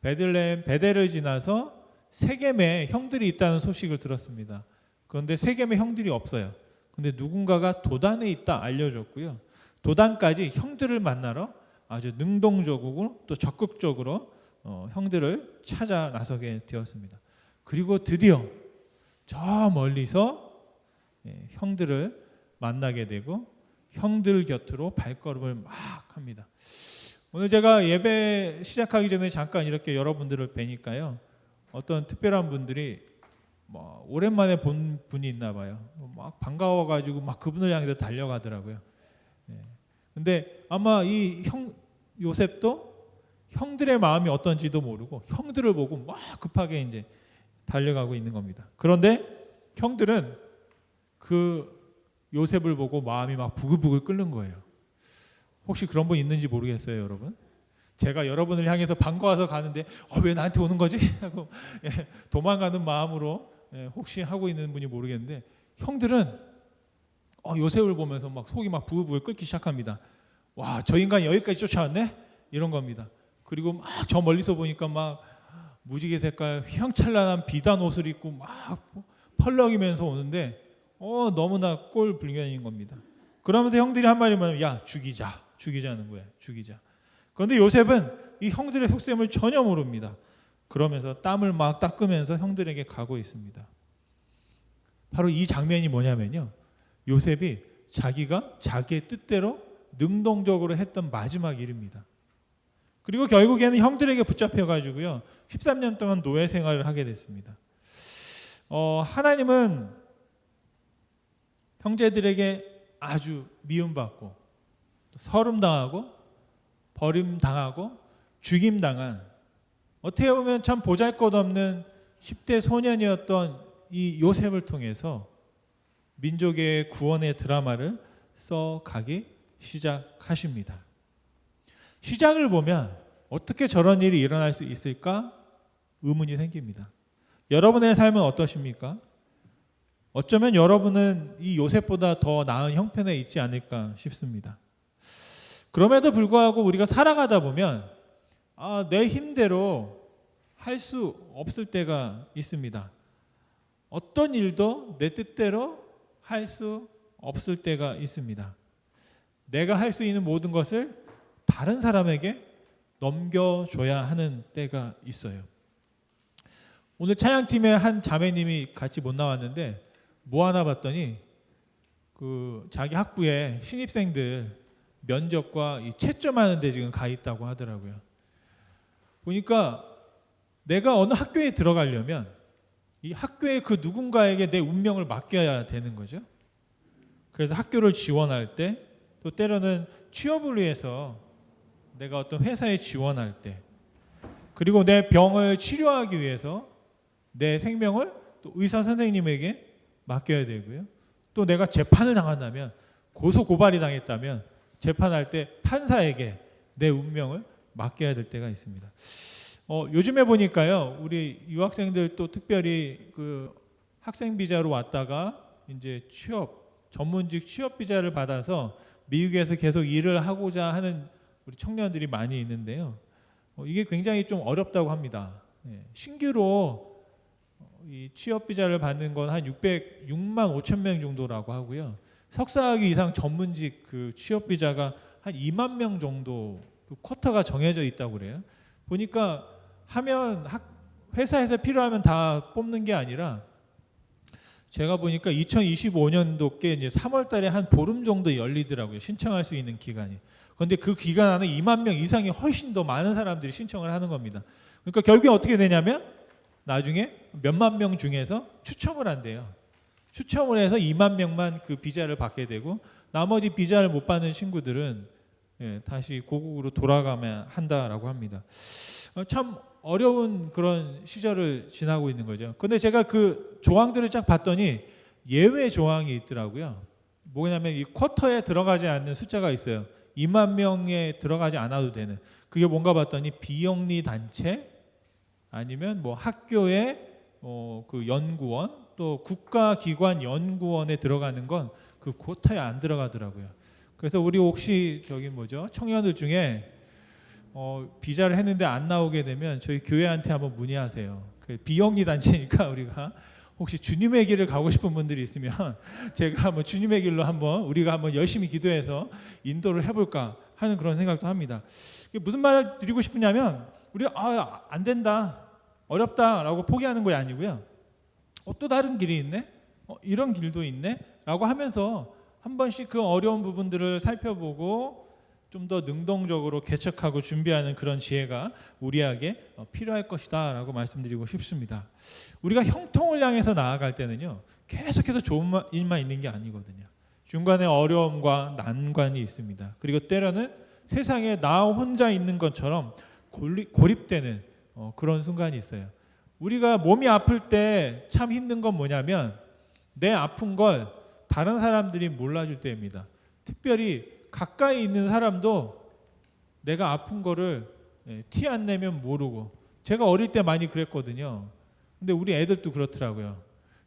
베들레헴, 베델을 지나서 세겜에 형들이 있다는 소식을 들었습니다. 그런데 세겜에 형들이 없어요. 그런데 누군가가 도단에 있다 알려줬고요. 도단까지 형들을 만나러 아주 능동적으로 또 적극적으로 형들을 찾아 나서게 되었습니다. 그리고 드디어 저 멀리서 형들을 만나게 되고 형들 곁으로 발걸음을 막 합니다. 오늘 제가 예배 시작하기 전에 잠깐 이렇게 여러분들을 뵈니까요. 어떤 특별한 분들이 오랜만에 본 분이 있나 봐요. 막 반가워가지고 막 그분을 향해서 달려가더라고요. 근데 아마 이 요셉도 형들의 마음이 어떤지도 모르고 형들을 보고 막 급하게 이제 달려가고 있는 겁니다. 그런데 형들은 그 요셉을 보고 마음이 막 부글부글 끓는 거예요. 혹시 그런 분 있는지 모르겠어요, 여러분. 제가 여러분을 향해서 반가워서 가는데 왜 나한테 오는 거지? 하고 도망가는 마음으로 혹시 하고 있는 분이 모르겠는데, 형들은 요셉을 보면서 막 속이 막 부글부글 끓기 시작합니다. 와, 저 인간이 여기까지 쫓아왔네? 이런 겁니다. 그리고 막 저 멀리서 보니까 막 무지개 색깔 휘황찬란한 비단 옷을 입고 막 펄럭이면서 오는데 너무나 꼴불견인 겁니다. 그러면서 형들이 한 말이면 야, 죽이자는 거예요. 죽이자. 그런데 요셉은 이 형들의 속셈을 전혀 모릅니다. 그러면서 땀을 막 닦으면서 형들에게 가고 있습니다. 바로 이 장면이 뭐냐면요, 요셉이 자기가 자기의 뜻대로 능동적으로 했던 마지막 일입니다. 그리고 결국에는 형들에게 붙잡혀 가지고요 13년 동안 노예 생활을 하게 됐습니다. 하나님은 형제들에게 아주 미움받고 서름당하고 버림당하고 죽임당한, 어떻게 보면 참 보잘것없는 10대 소년이었던 이 요셉을 통해서 민족의 구원의 드라마를 써가기 시작하십니다. 시작을 보면 어떻게 저런 일이 일어날 수 있을까 의문이 생깁니다. 여러분의 삶은 어떠십니까? 어쩌면 여러분은 이 요셉보다 더 나은 형편에 있지 않을까 싶습니다. 그럼에도 불구하고 우리가 살아가다 보면 내 힘대로 할 수 없을 때가 있습니다. 어떤 일도 내 뜻대로 할 수 없을 때가 있습니다. 내가 할 수 있는 모든 것을 다른 사람에게 넘겨줘야 하는 때가 있어요. 오늘 찬양팀의 한 자매님이 같이 못 나왔는데 뭐 하나 봤더니 자기 학부에 신입생들 면접과 이 채점하는 데 지금 가 있다고 하더라고요. 보니까 내가 어느 학교에 들어가려면 이 학교의 그 누군가에게 내 운명을 맡겨야 되는 거죠. 그래서 학교를 지원할 때, 또 때로는 취업을 위해서 내가 어떤 회사에 지원할 때, 그리고 내 병을 치료하기 위해서 내 생명을 또 의사 선생님에게 맡겨야 되고요. 또 내가 재판을 당한다면, 고소 고발이 당했다면 재판할 때 판사에게 내 운명을 맡겨야 될 때가 있습니다. 요즘에 보니까요, 우리 유학생들 또 특별히 그 학생 비자로 왔다가 이제 전문직 취업 비자를 받아서 미국에서 계속 일을 하고자 하는 우리 청년들이 많이 있는데요. 이게 굉장히 좀 어렵다고 합니다. 신규로 이 취업 비자를 받는 건 한 6만 5천 명 정도라고 하고요. 석사학위 이상 전문직 그 취업 비자가 한 2만 명 정도 그 쿼터가 정해져 있다고 그래요. 보니까 회사에서 필요하면 다 뽑는 게 아니라, 제가 보니까 2025년도께 이제 3월 달에 한 보름 정도 열리더라고요. 신청할 수 있는 기간이. 그런데 그 기간 안에 2만 명 이상이 훨씬 더 많은 사람들이 신청을 하는 겁니다. 그러니까 결국에 어떻게 되냐면 나중에 몇만 명 중에서 추첨을 한대요. 추첨을 해서 2만 명만 그 비자를 받게 되고, 나머지 비자를 못 받는 친구들은 다시 고국으로 돌아가면 한다라고 합니다. 참 어려운 그런 시절을 지나고 있는 거죠. 근데 제가 그 조항들을 쫙 봤더니 예외 조항이 있더라고요. 뭐냐면 이 쿼터에 들어가지 않는 숫자가 있어요. 2만 명에 들어가지 않아도 되는. 그게 뭔가 봤더니 비영리 단체, 아니면 뭐 학교의 그 연구원, 또 국가기관 연구원에 들어가는 건 그 쿼터에 안 들어가더라고요. 그래서 우리 혹시 청년들 중에 비자를 했는데 안 나오게 되면 저희 교회한테 한번 문의하세요. 비영리 단체니까 우리가 혹시 주님의 길을 가고 싶은 분들이 있으면 제가 한번 주님의 길로 우리가 한번 열심히 기도해서 인도를 해볼까 하는 그런 생각도 합니다. 무슨 말을 드리고 싶으냐면, 우리가 안 된다, 어렵다라고 포기하는 게 아니고요. 또 다른 길이 있네? 이런 길도 있네? 라고 하면서 한 번씩 그 어려운 부분들을 살펴보고 좀 더 능동적으로 개척하고 준비하는 그런 지혜가 우리에게 필요할 것이다 라고 말씀드리고 싶습니다. 우리가 형통을 향해서 나아갈 때는요, 계속해서 좋은 일만 있는 게 아니거든요. 중간에 어려움과 난관이 있습니다. 그리고 때로는 세상에 나 혼자 있는 것처럼 고립되는 그런 순간이 있어요. 우리가 몸이 아플 때 참 힘든 건 뭐냐면 내 아픈 걸 다른 사람들이 몰라줄 때입니다. 특별히 가까이 있는 사람도 내가 아픈 거를 티 안 내면 모르고, 제가 어릴 때 많이 그랬거든요. 근데 우리 애들도 그렇더라고요.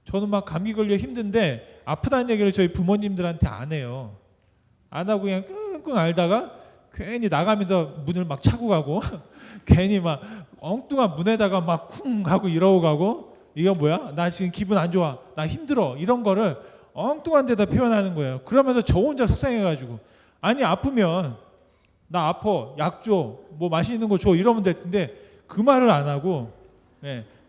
저는 막 감기 걸려 힘든데 아프다는 얘기를 저희 부모님들한테 안 해요. 안 하고 그냥 끙끙 앓다가 괜히 나가면서 문을 막 차고 가고 괜히 막 엉뚱한 문에다가 막 쿵 하고 이러고 가고, 이거 뭐야? 나 지금 기분 안 좋아. 나 힘들어. 이런 거를 엉뚱한 데다 표현하는 거예요. 그러면서 저 혼자 속상해가지고, 아니 아프면 나 아파, 약 줘, 뭐 맛있는 거 줘 이러면 됐는데 그 말을 안 하고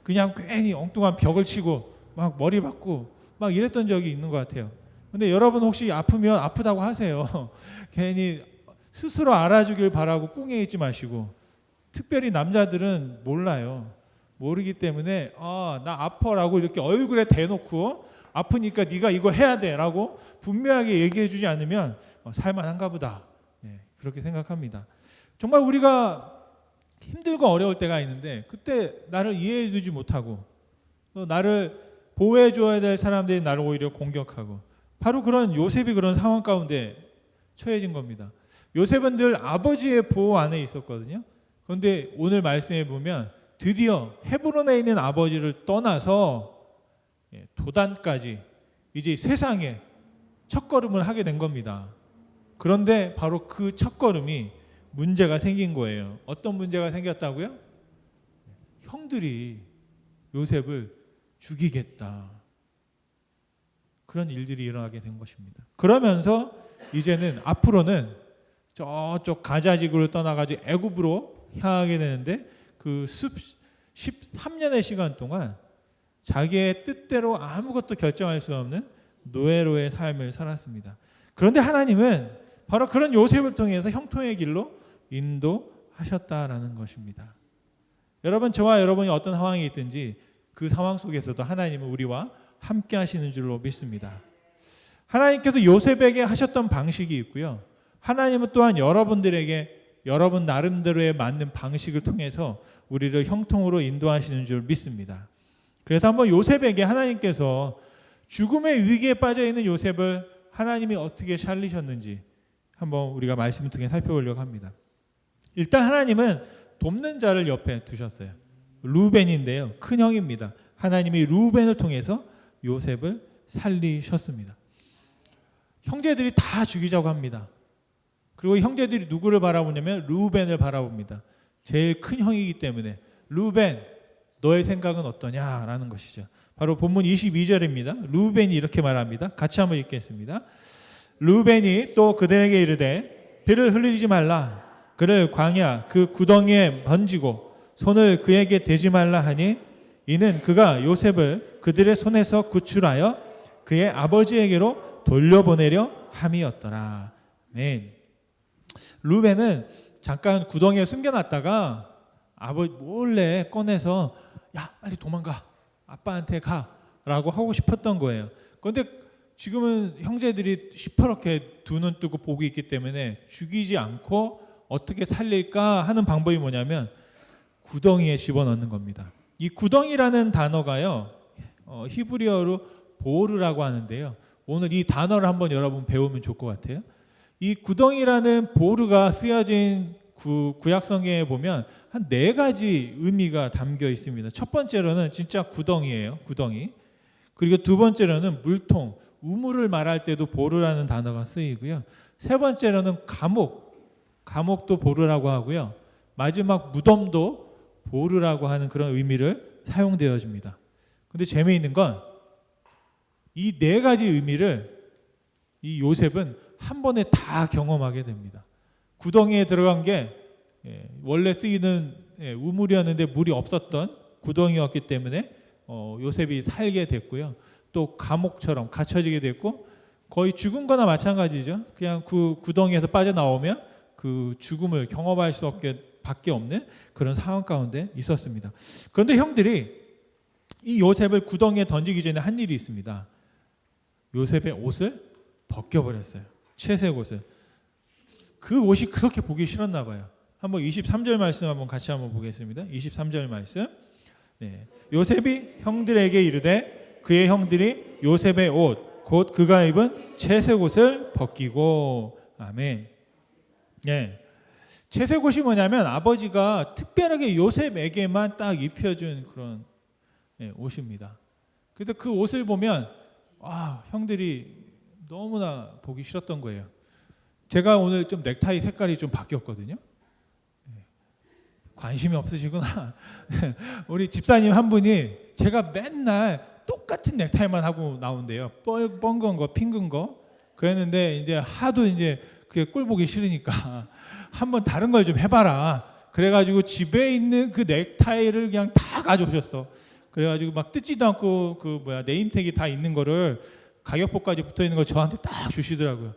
그냥 괜히 엉뚱한 벽을 치고 막 머리 박고 막 이랬던 적이 있는 것 같아요. 근데 여러분 혹시 아프면 아프다고 하세요. 괜히 스스로 알아주길 바라고 꿍해 있지 마시고, 특별히 남자들은 몰라요. 모르기 때문에 나 아파라고 이렇게 얼굴에 대놓고 아프니까 네가 이거 해야 돼라고 분명하게 얘기해 주지 않으면 살만한가 보다, 그렇게 생각합니다. 정말 우리가 힘들고 어려울 때가 있는데 그때 나를 이해해 주지 못하고 또 나를 보호해 줘야 될 사람들이 나를 오히려 공격하고, 바로 그런 요셉이 그런 상황 가운데 처해진 겁니다. 요셉은 늘 아버지의 보호 안에 있었거든요. 그런데 오늘 말씀해 보면 드디어 헤브론에 있는 아버지를 떠나서 도단까지 이제 세상에 첫걸음을 하게 된 겁니다. 그런데 바로 그 첫걸음이 문제가 생긴 거예요. 어떤 문제가 생겼다고요? 형들이 요셉을 죽이겠다. 그런 일들이 일어나게 된 것입니다. 그러면서 이제는 앞으로는 저쪽 가자지구를 떠나가지고 애굽으로 향하게 되는데 그 13년의 시간 동안 자기의 뜻대로 아무것도 결정할 수 없는 노예로의 삶을 살았습니다. 그런데 하나님은 바로 그런 요셉을 통해서 형통의 길로 인도하셨다라는 것입니다. 여러분, 저와 여러분이 어떤 상황이 있든지 그 상황 속에서도 하나님은 우리와 함께 하시는 줄로 믿습니다. 하나님께서 요셉에게 하셨던 방식이 있고요. 하나님은 또한 여러분들에게 여러분 나름대로에 맞는 방식을 통해서 우리를 형통으로 인도하시는 줄 믿습니다. 그래서 한번 요셉에게 하나님께서 죽음의 위기에 빠져 있는 요셉을 하나님이 어떻게 살리셨는지 한번 우리가 말씀을 통해 살펴보려고 합니다. 일단 하나님은 돕는 자를 옆에 두셨어요. 루벤인데요, 큰 형입니다. 하나님이 루벤을 통해서 요셉을 살리셨습니다. 형제들이 다 죽이자고 합니다. 그리고 형제들이 누구를 바라보냐면 루벤을 바라봅니다. 제일 큰 형이기 때문에 루벤, 너의 생각은 어떠냐라는 것이죠. 바로 본문 22절입니다. 루벤이 이렇게 말합니다. 같이 한번 읽겠습니다. 루벤이 또 그들에게 이르되 피를 흘리지 말라. 그를 광야 그 구덩이에 던지고 손을 그에게 대지 말라 하니 이는 그가 요셉을 그들의 손에서 구출하여 그의 아버지에게로 돌려보내려 함이었더라. 아멘. 루벤은 잠깐 구덩이에 숨겨놨다가 아버지 몰래 꺼내서 야 빨리 도망가, 아빠한테 가라고 하고 싶었던 거예요. 그런데 지금은 형제들이 시퍼렇게 두 눈 뜨고 보고 있기 때문에 죽이지 않고 어떻게 살릴까 하는 방법이 뭐냐면 구덩이에 집어넣는 겁니다. 이 구덩이라는 단어가요, 히브리어로 보르라고 하는데요. 오늘 이 단어를 한번 여러분 배우면 좋을 것 같아요. 이 구덩이라는 보르가 쓰여진 구약성경에 보면 한 4가지 의미가 담겨 있습니다. 첫 번째로는 진짜 구덩이예요. 구덩이. 그리고 두 번째로는 물통, 우물을 말할 때도 보르라는 단어가 쓰이고요. 세 번째로는 감옥도 보르라고 하고요. 마지막 무덤도 보르라고 하는 그런 의미를 사용되어집니다. 근데 재미있는 건 이 4가지 의미를 이 요셉은 한 번에 다 경험하게 됩니다. 구덩이에 들어간 게 원래 쓰이는 우물이었는데 물이 없었던 구덩이였기 때문에 요셉이 살게 됐고요. 또 감옥처럼 갇혀지게 됐고 거의 죽은 거나 마찬가지죠. 그냥 그 구덩이에서 빠져나오면 그 죽음을 경험할 수 밖에 없는 그런 상황 가운데 있었습니다. 그런데 형들이 이 요셉을 구덩이에 던지기 전에 한 일이 있습니다. 요셉의 옷을 벗겨버렸어요. 채색 옷을. 그 옷이 그렇게 보기 싫었나 봐요. 한번 23절 말씀 한번 같이 한번 보겠습니다. 23절 말씀. 네. 요셉이 형들에게 이르되 그의 형들이 요셉의 옷 곧 그가 입은 채색 옷을 벗기고. 아멘. 네. 채색 옷이 뭐냐면 아버지가 특별하게 요셉에게만 딱 입혀준 그런 옷입니다. 그래서 그 옷을 보면 형들이 너무나 보기 싫었던 거예요. 제가 오늘 좀 넥타이 색깔이 좀 바뀌었거든요. 관심이 없으시구나. 우리 집사님 한 분이 제가 맨날 똑같은 넥타이만 하고 나온대요. 뻥건 거, 핑근 거. 그랬는데 이제 하도 이제 그게 꼴 보기 싫으니까 한번 다른 걸 좀 해봐라. 그래가지고 집에 있는 그 넥타이를 그냥 다 가져오셨어. 그래가지고 막 뜯지도 않고 네임택이 다 있는 거를 가격표까지 붙어 있는 걸 저한테 딱 주시더라고요.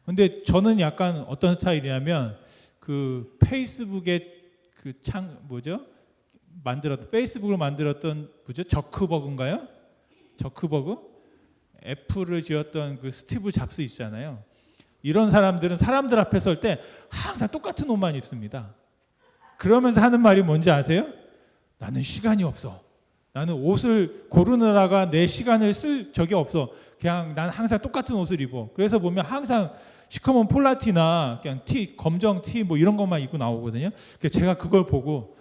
근데 저는 약간 어떤 스타일이냐면 그 페이스북에 페이스북을 만들었던 저크버그인가요? 저크버그? 애플을 지었던 그 스티브 잡스 있잖아요. 이런 사람들은 사람들 앞에 설 때 항상 똑같은 옷만 입습니다. 그러면서 하는 말이 뭔지 아세요? 나는 시간이 없어. 나는 옷을 고르느라가 내 시간을 쓸 적이 없어. 그냥 난 항상 똑같은 옷을 입어. 그래서 보면 항상 시커먼 폴라티나 그냥 티, 검정 티 뭐 이런 것만 입고 나오거든요. 그래서 제가 그걸 보고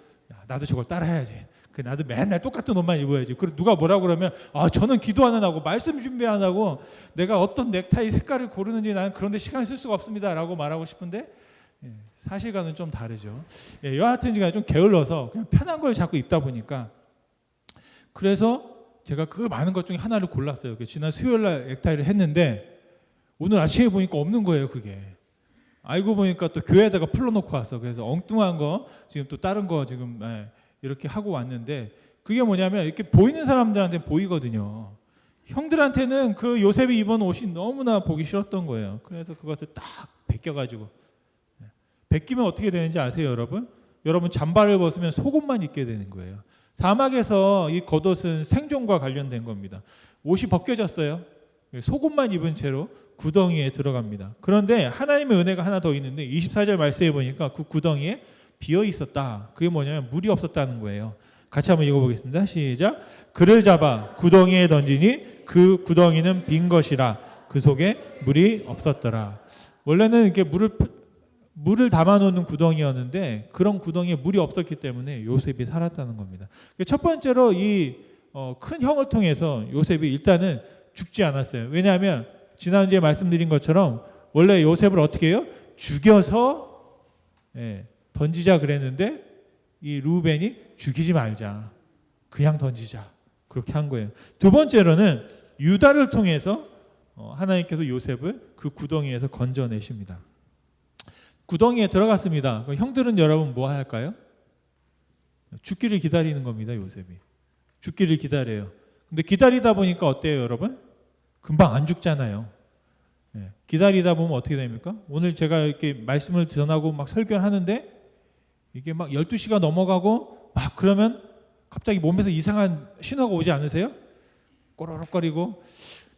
나도 저걸 따라해야지. 나도 맨날 똑같은 옷만 입어야지. 그리고 누가 뭐라고 그러면 저는 기도 안 하고 말씀 준비 안 하고 내가 어떤 넥타이 색깔을 고르는지 나는 그런 데 시간을 쓸 수가 없습니다 라고 말하고 싶은데 사실과는 좀 다르죠. 여하튼 제가 좀 게을러서 그냥 편한 걸 자꾸 입다 보니까 그래서 제가 그 많은 것 중에 하나를 골랐어요. 지난 수요일 날 넥타이를 했는데 오늘 아침에 보니까 없는 거예요. 그게 알고 보니까 또 교회에다가 풀러놓고 왔어. 그래서 엉뚱한 거 지금 또 다른 거 지금 이렇게 하고 왔는데 그게 뭐냐면 이렇게 보이는 사람들한테는 보이거든요. 형들한테는 그 요셉이 입은 옷이 너무나 보기 싫었던 거예요. 그래서 그것을 딱 벗겨가지고 벗기면 어떻게 되는지 아세요, 여러분? 여러분 잠바를 벗으면 속옷만 입게 되는 거예요. 사막에서 이 겉옷은 생존과 관련된 겁니다. 옷이 벗겨졌어요. 속옷만 입은 채로 구덩이에 들어갑니다. 그런데 하나님의 은혜가 하나 더 있는데 24절 말씀해 보니까 그 구덩이에 비어 있었다. 그게 뭐냐면 물이 없었다는 거예요. 같이 한번 읽어보겠습니다. 시작. 그를 잡아 구덩이에 던지니 그 구덩이는 빈 것이라 그 속에 물이 없었더라. 원래는 이렇게 물을 담아놓는 구덩이였는데 그런 구덩이에 물이 없었기 때문에 요셉이 살았다는 겁니다. 첫 번째로 이 큰 형을 통해서 요셉이 일단은 죽지 않았어요. 왜냐하면 지난주에 말씀드린 것처럼 원래 요셉을 어떻게 해요? 죽여서 던지자 그랬는데 이 루벤이 죽이지 말자. 그냥 던지자. 그렇게 한 거예요. 두 번째로는 유다를 통해서 하나님께서 요셉을 그 구덩이에서 건져내십니다. 구덩이에 들어갔습니다. 형들은 여러분 뭐 할까요? 죽기를 기다리는 겁니다. 요셉이. 죽기를 기다려요. 근데 기다리다 보니까 어때요, 여러분? 금방 안 죽잖아요. 기다리다 보면 어떻게 됩니까? 오늘 제가 이렇게 말씀을 전하고 막 설교를 하는데 이게 막 12시가 넘어가고 막 그러면 갑자기 몸에서 이상한 신호가 오지 않으세요? 꼬르륵거리고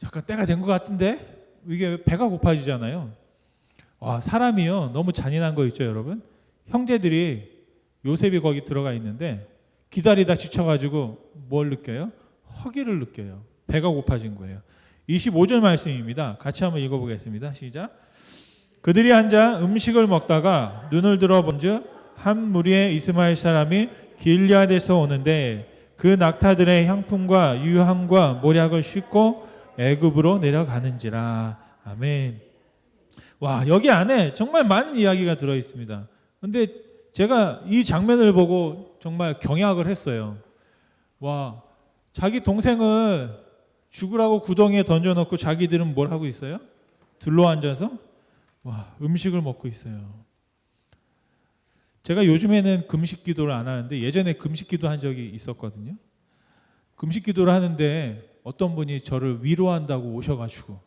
약간 때가 된 것 같은데 이게 배가 고파지잖아요. 사람이요 너무 잔인한 거 있죠, 여러분? 형제들이 요셉이 거기 들어가 있는데 기다리다 지쳐가지고 뭘 느껴요? 허기를 느껴요. 배가 고파진 거예요. 25절 말씀입니다. 같이 한번 읽어보겠습니다. 시작. 그들이 앉아 음식을 먹다가 눈을 들어 본즉 한 무리의 이스마엘 사람이 길리앗에서 오는데 그 낙타들의 향품과 유향과 모략을 싣고 애굽으로 내려가는지라. 아멘. 와, 여기 안에 정말 많은 이야기가 들어 있습니다. 근데 제가 이 장면을 보고 정말 경악을 했어요. 와, 자기 동생을 죽으라고 구덩이에 던져놓고 자기들은 뭘 하고 있어요? 둘러앉아서 음식을 먹고 있어요. 제가 요즘에는 금식 기도를 안 하는데 예전에 금식 기도 한 적이 있었거든요. 금식 기도를 하는데 어떤 분이 저를 위로한다고 오셔가지고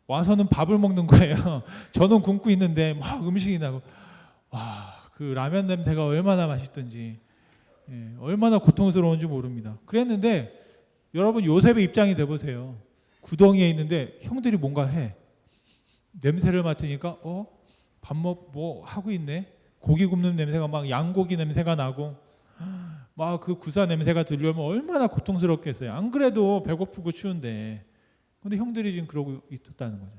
와서는 밥을 먹는 거예요. 저는 굶고 있는데 막 음식이 나고 그 라면 냄새가 얼마나 맛있던지 얼마나 고통스러운지 모릅니다. 그랬는데 여러분 요셉의 입장이 돼보세요. 구덩이에 있는데 형들이 뭔가 해. 냄새를 맡으니까 밥 뭐 하고 있네. 고기 굽는 냄새가 막 양고기 냄새가 나고 막 그 구사 냄새가 들려오면 얼마나 고통스럽겠어요. 안 그래도 배고프고 추운데. 근데 형들이 지금 그러고 있었다는 거죠.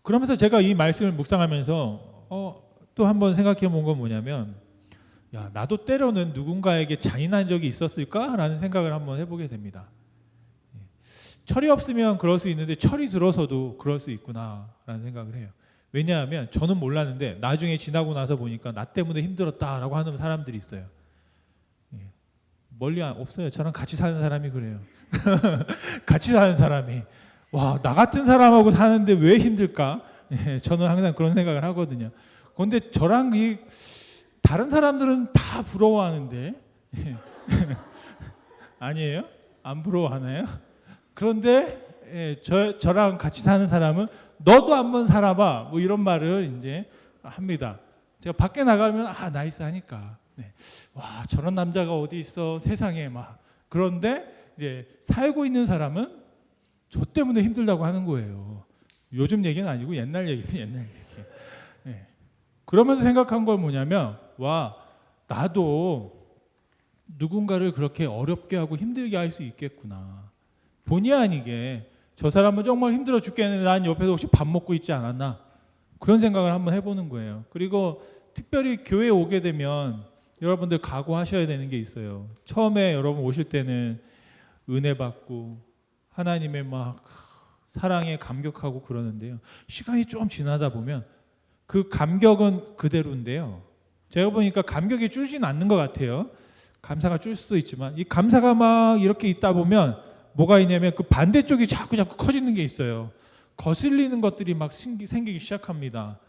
그러면서 제가 이 말씀을 묵상하면서 또 한번 생각해 본 건 뭐냐면, 야, 나도 때로는 누군가에게 잔인한 적이 있었을까라는 생각을 한번 해보게 됩니다. 철이 없으면 그럴 수 있는데 철이 들어서도 그럴 수 있구나라는 생각을 해요. 왜냐하면 저는 몰랐는데 나중에 지나고 나서 보니까 나 때문에 힘들었다라고 하는 사람들이 있어요. 멀리 없어요. 저랑 같이 사는 사람이 그래요. 같이 사는 사람이 와, 나 같은 사람하고 사는데 왜 힘들까? 저는 항상 그런 생각을 하거든요. 그런데 저랑 이 다른 사람들은 다 부러워하는데 아니에요? 안 부러워하나요? 그런데 저랑 같이 사는 사람은 너도 한번 살아봐 뭐 이런 말을 이제 합니다. 제가 밖에 나가면 나이스하니까 와, 저런 남자가 어디 있어 세상에 막. 그런데 이제 살고 있는 사람은 저 때문에 힘들다고 하는 거예요. 요즘 얘기는 아니고 옛날 얘기예요. 옛날 얘기. 그러면서 생각한 건 뭐냐면, 와, 나도 누군가를 그렇게 어렵게 하고 힘들게 할 수 있겠구나. 본의 아니게 저 사람은 정말 힘들어 죽겠는데 난 옆에서 혹시 밥 먹고 있지 않았나? 그런 생각을 한번 해보는 거예요. 그리고 특별히 교회에 오게 되면 여러분들 각오하셔야 되는 게 있어요. 처음에 여러분 오실 때는 은혜 받고 하나님의 막 사랑에 감격하고 그러는데요. 시간이 좀 지나다 보면 그 감격은 그대로인데요. 제가 보니까 감격이 줄지는 않는 것 같아요. 감사가 줄 수도 있지만 이 감사가 막 이렇게 있다 보면 뭐가 있냐면 그 반대쪽이 자꾸 커지는 게 있어요. 거슬리는 것들이 막 생기기 시작합니다.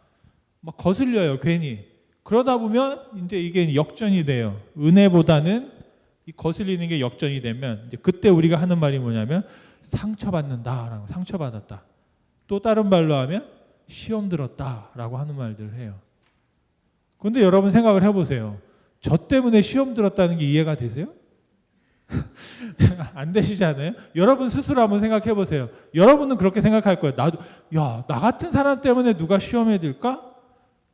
막 거슬려요, 괜히. 그러다 보면 이제 이게 역전이 돼요. 은혜보다는 이 거슬리는 게 역전이 되면 이제 그때 우리가 하는 말이 뭐냐면 상처받는다라고, 상처받았다. 또 다른 말로 하면 시험 들었다라고 하는 말들을 해요. 그런데 여러분 생각을 해보세요. 저 때문에 시험 들었다는 게 이해가 되세요? 안 되시지 않아요? 여러분 스스로 한번 생각해 보세요. 여러분은 그렇게 생각할 거예요. 나도, 야, 나 같은 사람 때문에 누가 시험에 들까?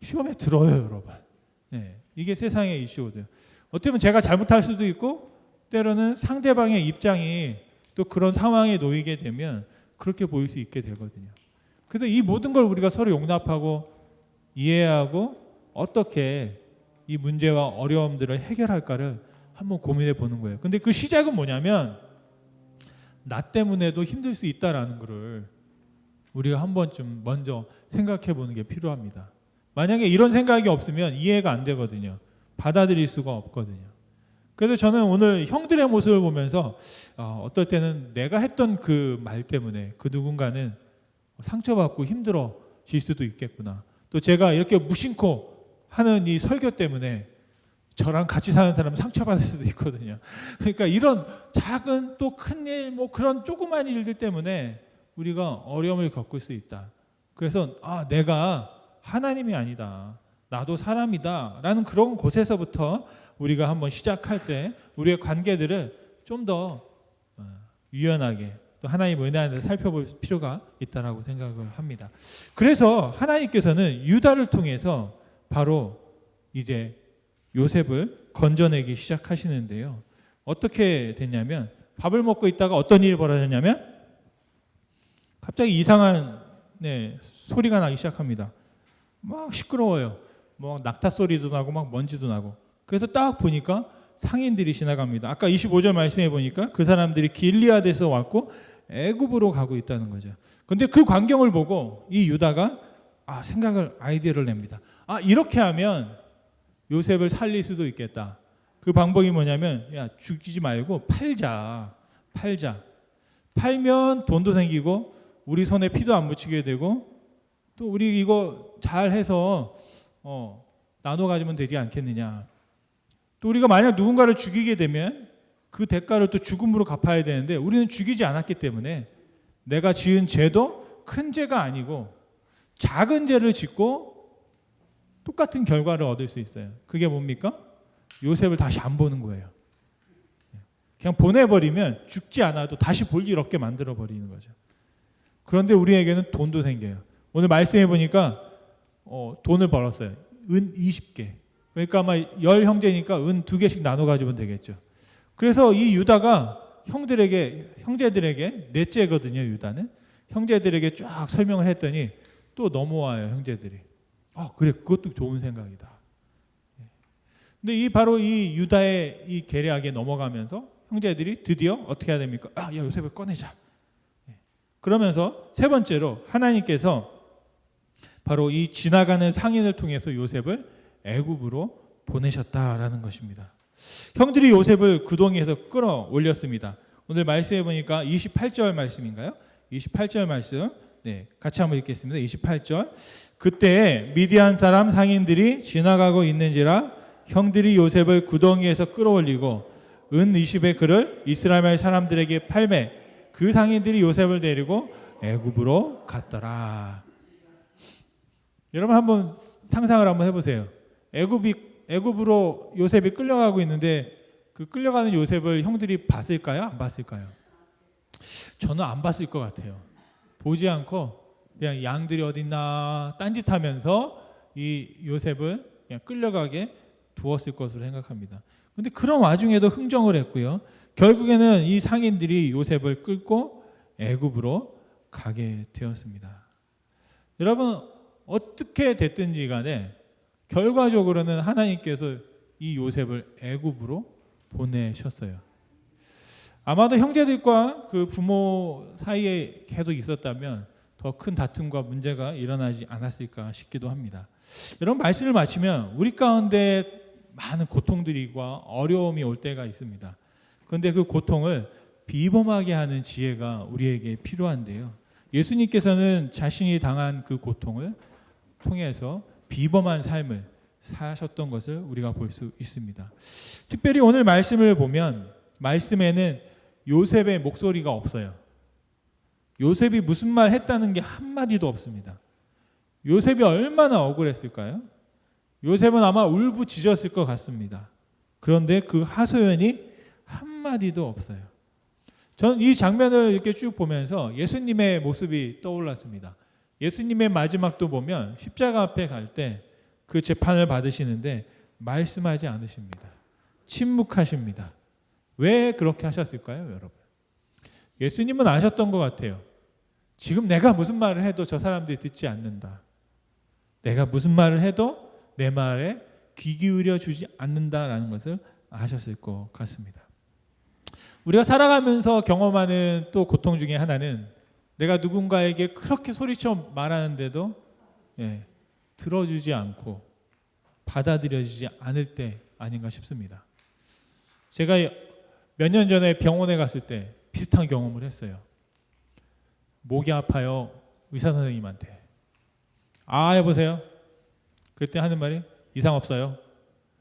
시험에 들어요, 여러분. 이게 세상의 이슈거든요. 어떻게 보면 제가 잘못할 수도 있고 때로는 상대방의 입장이 또 그런 상황에 놓이게 되면 그렇게 보일 수 있게 되거든요. 그래서 이 모든 걸 우리가 서로 용납하고 이해하고 어떻게 이 문제와 어려움들을 해결할까를 한번 고민해 보는 거예요. 근데 그 시작은 뭐냐면 나 때문에도 힘들 수 있다라는 거를 우리가 한 번쯤 먼저 생각해 보는 게 필요합니다. 만약에 이런 생각이 없으면 이해가 안 되거든요. 받아들일 수가 없거든요. 그래서 저는 오늘 형들의 모습을 보면서 어떨 때는 내가 했던 그 말 때문에 그 누군가는 상처받고 힘들어질 수도 있겠구나. 또 제가 이렇게 무심코 하는 이 설교 때문에 저랑 같이 사는 사람은 상처받을 수도 있거든요. 그러니까 이런 작은 또 큰 일, 뭐 그런 조그만 일들 때문에 우리가 어려움을 겪을 수 있다. 그래서 내가 하나님이 아니다. 나도 사람이다. 라는 그런 곳에서부터 우리가 한번 시작할 때 우리의 관계들을 좀 더 유연하게 또 하나님 은혜 안에서 살펴볼 필요가 있다라고 생각을 합니다. 그래서 하나님께서는 유다를 통해서 바로 이제 요셉을 건져내기 시작하시는데요. 어떻게 됐냐면 밥을 먹고 있다가 어떤 일이 벌어졌냐면 갑자기 이상한 소리가 나기 시작합니다. 막 시끄러워요. 뭐 낙타 소리도 나고 막 먼지도 나고. 그래서 딱 보니까 상인들이 지나갑니다. 아까 25절 말씀해 보니까 그 사람들이 길리앗에서 왔고 애굽으로 가고 있다는 거죠. 그런데 그 광경을 보고 이 유다가 아이디어를 냅니다. 이렇게 하면 요셉을 살릴 수도 있겠다. 그 방법이 뭐냐면 죽이지 말고 팔자. 팔면 돈도 생기고 우리 손에 피도 안 묻히게 되고 또 우리 이거 잘해서 나눠 가지면 되지 않겠느냐. 또 우리가 만약 누군가를 죽이게 되면 그 대가를 또 죽음으로 갚아야 되는데 우리는 죽이지 않았기 때문에 내가 지은 죄도 큰 죄가 아니고 작은 죄를 짓고 똑같은 결과를 얻을 수 있어요. 그게 뭡니까? 요셉을 다시 안 보는 거예요. 그냥 보내버리면 죽지 않아도 다시 볼 일 없게 만들어버리는 거죠. 그런데 우리에게는 돈도 생겨요. 오늘 말씀해 보니까 돈을 벌었어요. 은 20개. 그러니까 아마 10형제니까 은 2개씩 나눠 가지면 되겠죠. 그래서 이 유다가 형제들에게 넷째거든요. 유다는 형제들에게 쫙 설명을 했더니 또 넘어와요. 형제들이. 그래, 그것도 좋은 생각이다. 근데 바로 이 유다의 이 계략에 넘어가면서 형제들이 드디어 어떻게 해야 됩니까? 야, 요셉을 꺼내자. 그러면서 세 번째로 하나님께서 바로 이 지나가는 상인을 통해서 요셉을 애굽으로 보내셨다라는 것입니다. 형들이 요셉을 구덩이에서 끌어올렸습니다. 오늘 말씀해 보니까 28절 말씀인가요? 28절 말씀. 네, 같이 한번 읽겠습니다. 28절. 그때 미디안 사람 상인들이 지나가고 있는지라 형들이 요셉을 구덩이에서 끌어올리고 은 20의 그를 이스라엘 사람들에게 팔매 그 상인들이 요셉을 데리고 애굽으로 갔더라. 여러분 한번 상상을 한번 해보세요. 애굽으로 요셉이 끌려가고 있는데 그 끌려가는 요셉을 형들이 봤을까요? 안 봤을까요? 저는 안 봤을 것 같아요. 보지 않고 그냥 양들이 어딨나 딴짓하면서 이 요셉을 그냥 끌려가게 두었을 것으로 생각합니다. 근데 그런 와중에도 흥정을 했고요. 결국에는 이 상인들이 요셉을 끌고 애굽으로 가게 되었습니다. 여러분 어떻게 됐든지 간에 결과적으로는 하나님께서 이 요셉을 애굽으로 보내셨어요. 아마도 형제들과 그 부모 사이에 계속 있었다면 더 큰 다툼과 문제가 일어나지 않았을까 싶기도 합니다. 여러분 말씀을 마치면 우리 가운데 많은 고통들과 어려움이 올 때가 있습니다. 그런데 그 고통을 비범하게 하는 지혜가 우리에게 필요한데요. 예수님께서는 자신이 당한 그 고통을 통해서 비범한 삶을 사셨던 것을 우리가 볼 수 있습니다. 특별히 오늘 말씀을 보면 말씀에는 요셉의 목소리가 없어요. 요셉이 무슨 말 했다는 게 한마디도 없습니다. 요셉이 얼마나 억울했을까요? 요셉은 아마 울부짖었을 것 같습니다. 그런데 그 하소연이 한마디도 없어요. 저는 이 장면을 이렇게 쭉 보면서 예수님의 모습이 떠올랐습니다. 예수님의 마지막도 보면 십자가 앞에 갈 때 그 재판을 받으시는데 말씀하지 않으십니다. 침묵하십니다. 왜 그렇게 하셨을까요, 여러분? 예수님은 아셨던 것 같아요. 지금 내가 무슨 말을 해도 저 사람들이 듣지 않는다. 내가 무슨 말을 해도 내 말에 귀 기울여 주지 않는다라는 것을 아셨을 것 같습니다. 우리가 살아가면서 경험하는 또 고통 중에 하나는 내가 누군가에게 그렇게 소리쳐 말하는데도 들어주지 않고 받아들여지지 않을 때 아닌가 싶습니다. 제가 몇 년 전에 병원에 갔을 때 비슷한 경험을 했어요. 목이 아파요. 의사 선생님한테. 여보세요. 그때 하는 말이 이상 없어요.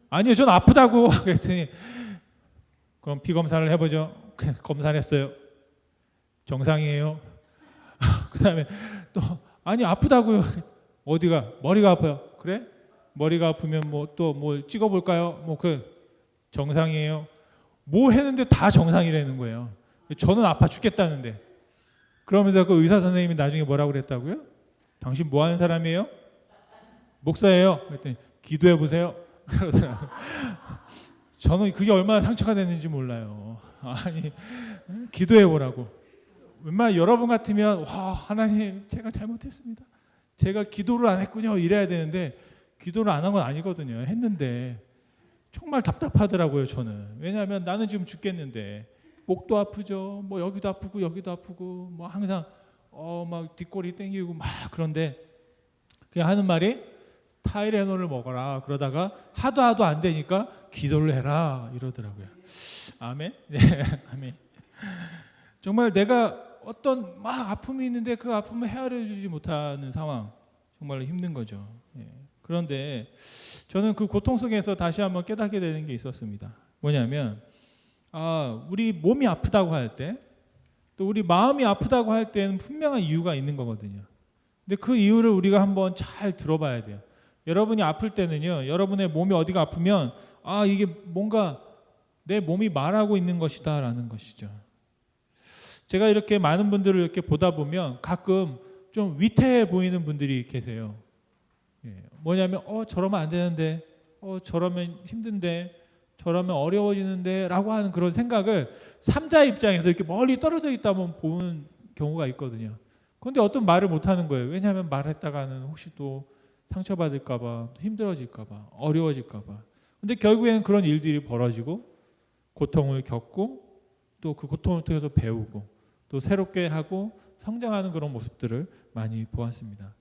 아니요, 전 아프다고. 그랬더니 그럼 피 검사를 해보죠. 그냥 검사를 했어요. 정상이에요. 그 다음에 또 아니 아프다고요. 어디가? 머리가 아파요. 그래? 머리가 아프면 뭐 또 뭘 찍어볼까요? 뭐 그 정상이에요. 뭐 했는데 다 정상이라는 거예요. 저는 아파 죽겠다는데. 그러면서 그 의사 선생님이 나중에 뭐라고 그랬다고요? 당신 뭐 하는 사람이에요? 목사예요. 그랬더니 기도해 보세요. 그러더라고요. 저는 그게 얼마나 상처가 됐는지 몰라요. 아니 기도해 보라고. 웬만하면 여러분 같으면 하나님 제가 잘못했습니다. 제가 기도를 안 했군요. 이래야 되는데 기도를 안 한 건 아니거든요. 했는데 정말 답답하더라고요. 저는. 왜냐하면 나는 지금 죽겠는데 목도 아프죠. 뭐 여기도 아프고 뭐 항상 막 뒷골이 땡기고 막 그런데 그냥 하는 말이 타이레놀을 먹어라. 그러다가 하도 안 되니까 기도를 해라 이러더라고요. 아멘. 네, 아멘. 정말 내가 어떤 막 아픔이 있는데 그 아픔을 헤아려주지 못하는 상황, 정말로 힘든 거죠. 그런데 저는 그 고통 속에서 다시 한번 깨닫게 되는 게 있었습니다. 뭐냐면 우리 몸이 아프다고 할 때, 또 우리 마음이 아프다고 할 때는 분명한 이유가 있는 거거든요. 근데 그 이유를 우리가 한번 잘 들어봐야 돼요. 여러분이 아플 때는요, 여러분의 몸이 어디가 아프면 이게 뭔가 내 몸이 말하고 있는 것이다라는 것이죠. 제가 이렇게 많은 분들을 이렇게 보다 보면 가끔 좀 위태해 보이는 분들이 계세요. 뭐냐면 저러면 안 되는데 저러면 힘든데, 저러면 어려워지는데 라고 하는 그런 생각을 삼자 입장에서 이렇게 멀리 떨어져 있다면 보는 경우가 있거든요. 그런데 어떤 말을 못하는 거예요. 왜냐하면 말했다가는 혹시 또 상처받을까봐, 힘들어질까봐, 어려워질까봐. 근데 결국에는 그런 일들이 벌어지고 고통을 겪고 또 그 고통을 통해서 배우고 또 새롭게 하고 성장하는 그런 모습들을 많이 보았습니다.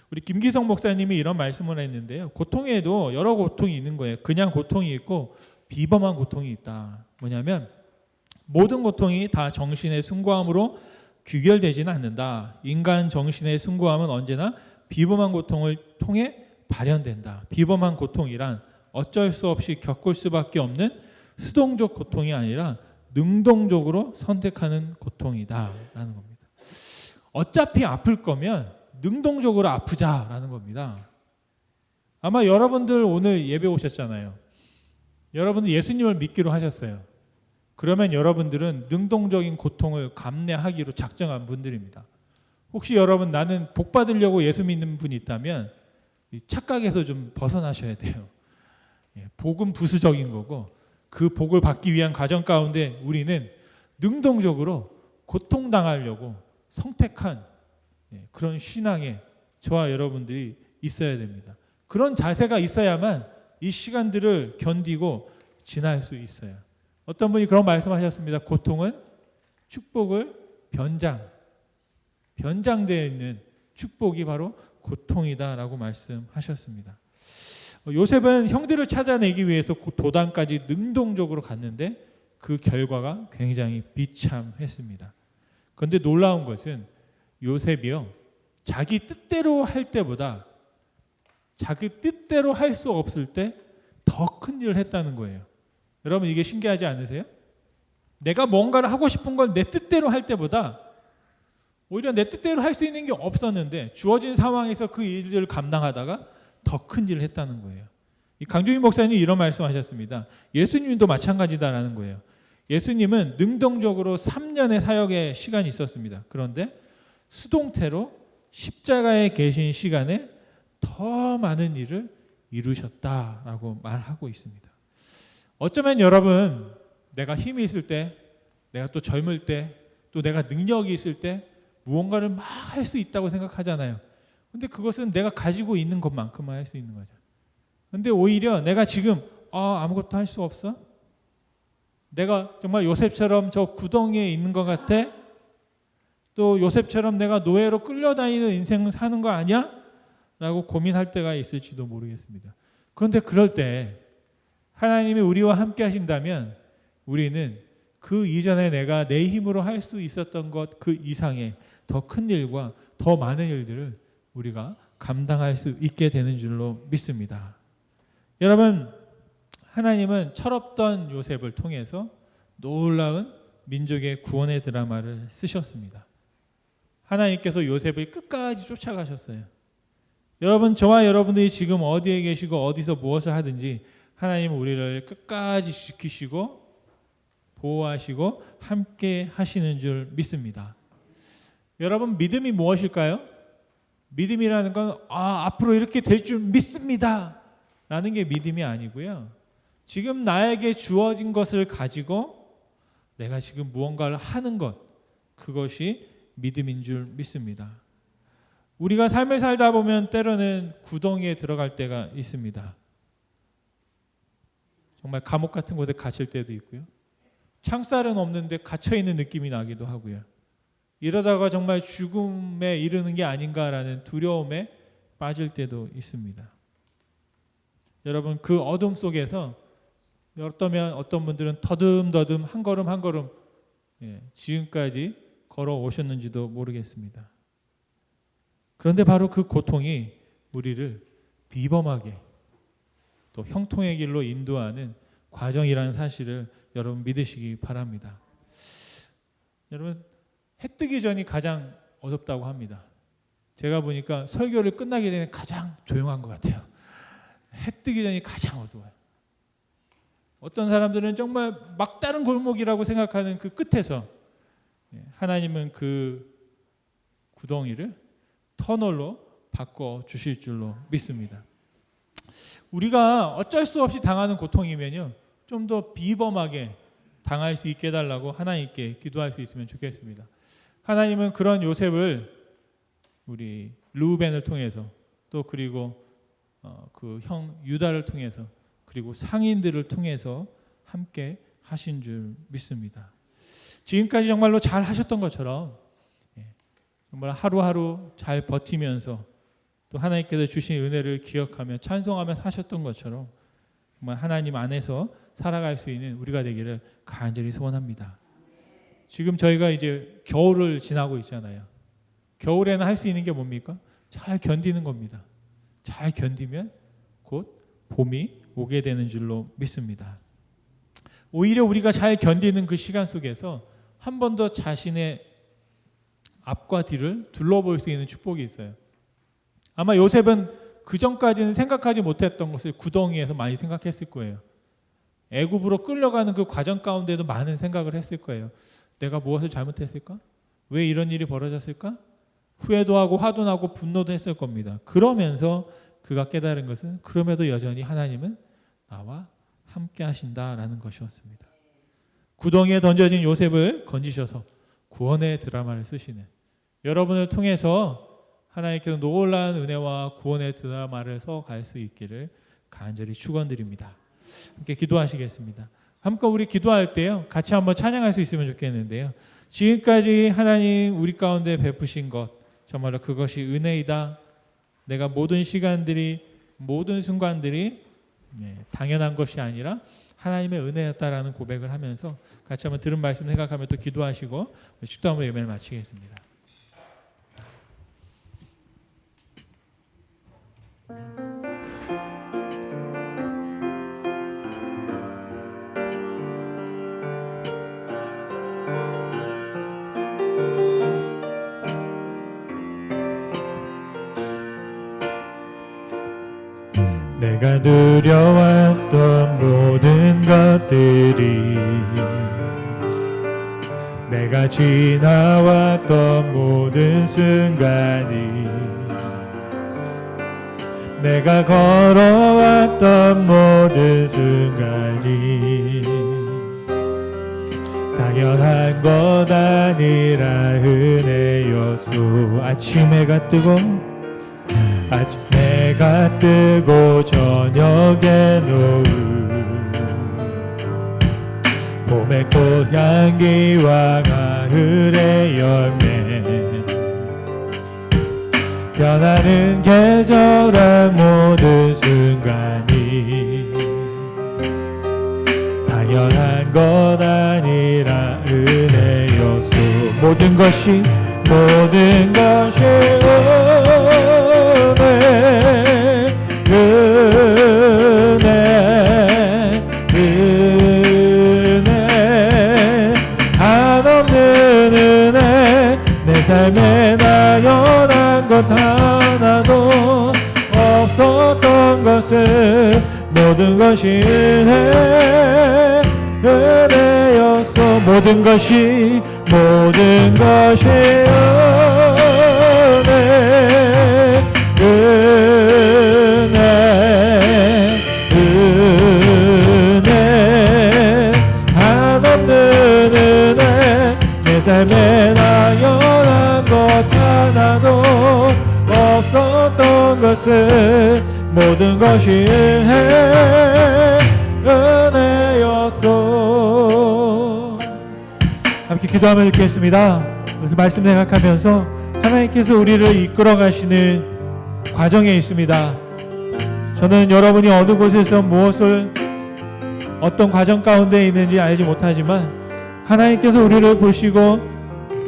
우리 김기성 목사님이 이런 말씀을 했는데요. 고통에도 여러 고통이 있는 거예요. 그냥 고통이 있고 비범한 고통이 있다. 뭐냐면 모든 고통이 다 정신의 숭고함으로 귀결되지는 않는다. 인간 정신의 숭고함은 언제나 비범한 고통을 통해 발현된다. 비범한 고통이란 어쩔 수 없이 겪을 수밖에 없는 수동적 고통이 아니라 능동적으로 선택하는 고통이다라는 겁니다. 어차피 아플 거면 능동적으로 아프자라는 겁니다. 아마 여러분들 오늘 예배 오셨잖아요. 여러분들 예수님을 믿기로 하셨어요. 그러면 여러분들은 능동적인 고통을 감내하기로 작정한 분들입니다. 혹시 여러분 나는 복 받으려고 예수 믿는 분이 있다면 이 착각에서 좀 벗어나셔야 돼요. 복은 부수적인 거고 그 복을 받기 위한 과정 가운데 우리는 능동적으로 고통당하려고 선택한 그런 신앙에 저와 여러분들이 있어야 됩니다. 그런 자세가 있어야만 이 시간들을 견디고 지날 수 있어요. 어떤 분이 그런 말씀하셨습니다. 고통은 축복을 변장되어 있는 축복이 바로 고통이다라고 말씀하셨습니다. 요셉은 형들을 찾아내기 위해서 도단까지 능동적으로 갔는데 그 결과가 굉장히 비참했습니다. 그런데 놀라운 것은 요셉이요, 자기 뜻대로 할 때보다 자기 뜻대로 할 수 없을 때 더 큰 일을 했다는 거예요. 여러분 이게 신기하지 않으세요? 내가 뭔가를 하고 싶은 걸 내 뜻대로 할 때보다 오히려 내 뜻대로 할 수 있는 게 없었는데 주어진 상황에서 그 일들을 감당하다가 더 큰 일을 했다는 거예요. 강종인 목사님이 이런 말씀하셨습니다. 예수님도 마찬가지다라는 거예요. 예수님은 능동적으로 3년의 사역의 시간이 있었습니다. 그런데 수동태로 십자가에 계신 시간에 더 많은 일을 이루셨다라고 말하고 있습니다. 어쩌면 여러분 내가 힘이 있을 때, 내가 또 젊을 때, 또 내가 능력이 있을 때 무언가를 막 할 수 있다고 생각하잖아요. 근데 그것은 내가 가지고 있는 것만큼만 할 수 있는 거죠. 근데 오히려 내가 지금 아무것도 할 수 없어? 내가 정말 요셉처럼 저 구덩이에 있는 것 같아? 또 요셉처럼 내가 노예로 끌려다니는 인생을 사는 거 아니야? 라고 고민할 때가 있을지도 모르겠습니다. 그런데 그럴 때 하나님이 우리와 함께 하신다면 우리는 그 이전에 내가 내 힘으로 할 수 있었던 것 그 이상의 더 큰 일과 더 많은 일들을 우리가 감당할 수 있게 되는 줄로 믿습니다. 여러분, 하나님은 철없던 요셉을 통해서 놀라운 민족의 구원의 드라마를 쓰셨습니다. 하나님께서 요셉을 끝까지 쫓아가셨어요. 여러분, 저와 여러분들이 지금 어디에 계시고 어디서 무엇을 하든지 하나님은 우리를 끝까지 지키시고 보호하시고 함께 하시는 줄 믿습니다. 여러분, 믿음이 무엇일까요? 믿음이라는 건 앞으로 이렇게 될 줄 믿습니다 라는 게 믿음이 아니고요. 지금 나에게 주어진 것을 가지고 내가 지금 무언가를 하는 것, 그것이 믿음인 줄 믿습니다. 우리가 삶을 살다 보면 때로는 구덩이에 들어갈 때가 있습니다. 정말 감옥 같은 곳에 갇힐 때도 있고요. 창살은 없는데 갇혀있는 느낌이 나기도 하고요. 이러다가 정말 죽음에 이르는 게 아닌가라는 두려움에 빠질 때도 있습니다. 여러분, 그 어둠 속에서 어떤 분들은 더듬더듬 한 걸음 한 걸음 지금까지 걸어오셨는지도 모르겠습니다. 그런데 바로 그 고통이 우리를 비범하게 또 형통의 길로 인도하는 과정이라는 사실을 여러분 믿으시기 바랍니다. 여러분, 해 뜨기 전이 가장 어둡다고 합니다. 제가 보니까 설교를 끝나기 전에 가장 조용한 것 같아요. 해 뜨기 전이 가장 어두워요. 어떤 사람들은 정말 막다른 골목이라고 생각하는 그 끝에서 하나님은 그 구덩이를 터널로 바꿔 주실 줄로 믿습니다. 우리가 어쩔 수 없이 당하는 고통이면요, 좀 더 비범하게 당할 수 있게 해달라고 하나님께 기도할 수 있으면 좋겠습니다. 하나님은 그런 요셉을 우리 르우벤을 통해서, 또 그리고 그 형 유다를 통해서, 그리고 상인들을 통해서 함께 하신 줄 믿습니다. 지금까지 정말로 잘 하셨던 것처럼 정말 하루하루 잘 버티면서 또 하나님께서 주신 은혜를 기억하며 찬송하며 사셨던 것처럼 정말 하나님 안에서 살아갈 수 있는 우리가 되기를 간절히 소원합니다. 지금 저희가 이제 겨울을 지나고 있잖아요. 겨울에는 할 수 있는 게 뭡니까? 잘 견디는 겁니다. 잘 견디면 곧 봄이 오게 되는 줄로 믿습니다. 오히려 우리가 잘 견디는 그 시간 속에서 한 번 더 자신의 앞과 뒤를 둘러볼 수 있는 축복이 있어요. 아마 요셉은 그 전까지는 생각하지 못했던 것을 구덩이에서 많이 생각했을 거예요. 애굽으로 끌려가는 그 과정 가운데도 많은 생각을 했을 거예요. 내가 무엇을 잘못했을까? 왜 이런 일이 벌어졌을까? 후회도 하고 화도 나고 분노도 했을 겁니다. 그러면서 그가 깨달은 것은 그럼에도 여전히 하나님은 나와 함께 하신다라는 것이었습니다. 구덩이에 던져진 요셉을 건지셔서 구원의 드라마를 쓰시는 여러분을 통해서 하나님께서 놀라운 은혜와 구원의 드라마를 써갈 수 있기를 간절히 축원드립니다. 함께 기도하시겠습니다. 함께 우리 기도할 때요, 같이 한번 찬양할 수 있으면 좋겠는데요. 지금까지 하나님 우리 가운데 베푸신 것 정말로 그것이 은혜이다. 내가 모든 시간들이, 모든 순간들이 당연한 것이 아니라 하나님의 은혜였다라는 고백을 하면서 같이 한번 들은 말씀 생각하며 또 기도하시고 축도함으로 예배를 마치겠습니다. 내가 누려왔던 모든 것들이, 내가 지나왔던 모든 순간이, 내가 걸어왔던 모든 순간이 당연한 것 아니라 은혜였소. 아침 해가 뜨고 해가 뜨고 저녁에 노을, 봄의 꽃향기와 가을의 열매, 변하는 계절의 모든 순간이 당연한 것 아니라 은혜였소. 모든 것이 은혜, 한없는 은혜, 내 삶에 나연한 것 하나도 없었던 것을 모든 것이 은혜였소. 모든 것이 은혜, 한없는 은혜, 내 삶에 나연한 것 하나도 없었던 것을 모든 것이 은혜였소. 함께 기도하며 읽겠습니다. 그래서 말씀 생각하면서 하나님께서 우리를 이끌어 가시는 과정에 있습니다. 저는 여러분이 어느 곳에서 무엇을 어떤 과정 가운데 있는지 알지 못하지만 하나님께서 우리를 보시고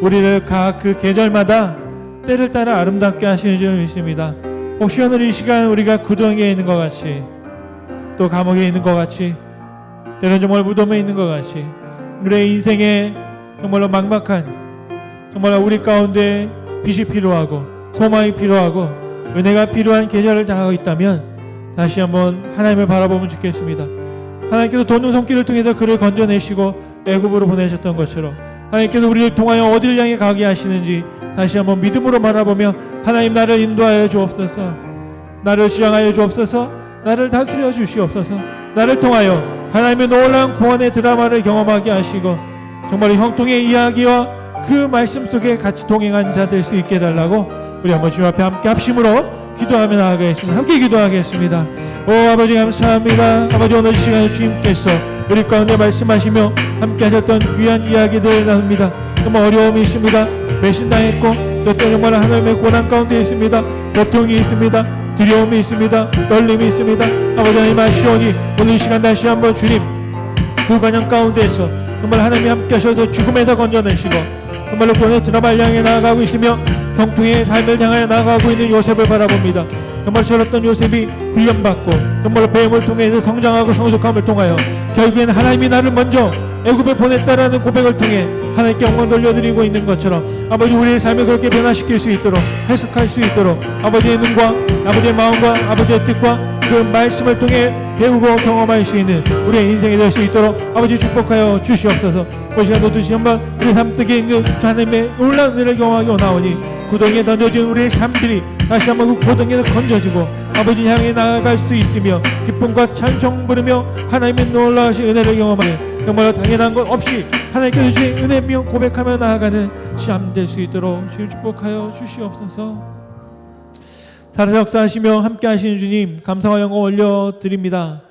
우리를 각 그 계절마다 때를 따라 아름답게 하시는 줄 믿습니다. 혹시 오늘 이 시간 우리가 구덩이에 있는 것 같이, 또 감옥에 있는 것 같이, 때로는 정말 무덤에 있는 것 같이, 우리의 인생에 정말로 막막한, 정말 우리 가운데 빛이 필요하고 소망이 필요하고 은혜가 필요한 계절을 당하고 있다면 다시 한번 하나님을 바라보면 좋겠습니다. 하나님께서 돕는 손길을 통해서 그를 건져내시고 애굽으로 보내셨던 것처럼 하나님께서 우리를 통하여 어디를 향해 가게 하시는지 다시 한번 믿음으로 바라보며 하나님, 나를 인도하여 주옵소서, 나를 지향하여 주옵소서, 나를 다스려 주시옵소서. 나를 통하여 하나님의 놀라운 구원의 드라마를 경험하게 하시고 정말 형통의 이야기와 그 말씀 속에 같이 동행한 자 될 수 있게 해달라고 우리 한번 주님 앞에 함께 합심으로 기도하며 나아가겠습니다. 함께 기도하겠습니다. 오 아버지 감사합니다. 아버지 오늘 시간에 주님께서 우리 가운데 말씀하시며 함께 하셨던 귀한 이야기들을 나눕니다. 정말 어려움이 있습니다. 배신당했고 또 정말 하나님의 고난 가운데 있습니다. 고통이 있습니다. 두려움이 있습니다. 떨림이 있습니다. 아버지 하나님 아시오니 오늘 이 시간 다시 한번 주님 불관영 가운데에서 정말 하나님이 함께 하셔서 죽음에서 건져내시고 정말로 구원의 드라마를 향해 나아가고 있으며 형통의 삶을 향하여 나아가고 있는 요셉을 바라봅니다. 정말 저랬던 요셉이 훈련받고 정말로 뱀을 통해서 성장하고 성숙함을 통하여 결국에는 하나님이 나를 먼저 애굽에 보냈다라는 고백을 통해 하나님께 영광 돌려드리고 있는 것처럼 아버지 우리의 삶을 그렇게 변화시킬 수 있도록 해석할 수 있도록 아버지의 눈과 아버지의 마음과 아버지의 뜻과 그 말씀을 통해 배우고 경험할 수 있는 우리의 인생이 될 수 있도록 아버지 축복하여 주시옵소서. 그 시간도 다시 한번 우리 삶 속에 있는 하나님의 놀라운 은혜를 경험하기 원하오니 구덩이에 던져진 우리의 삶들이 다시 한번 그 구덩이에서 건져지고 아버지 향해 나아갈 수 있으며 기쁨과 찬송 부르며 하나님의 놀라우신 은혜를 경험하는 정말로 당연한 것 없이 하나님께서 주신 은혜며 고백하며 나아가는 시험 될 수 있도록 주님 축복하여 주시옵소서. 살아서 역사하시며 함께 하시는 주님 감사와 영광 올려드립니다.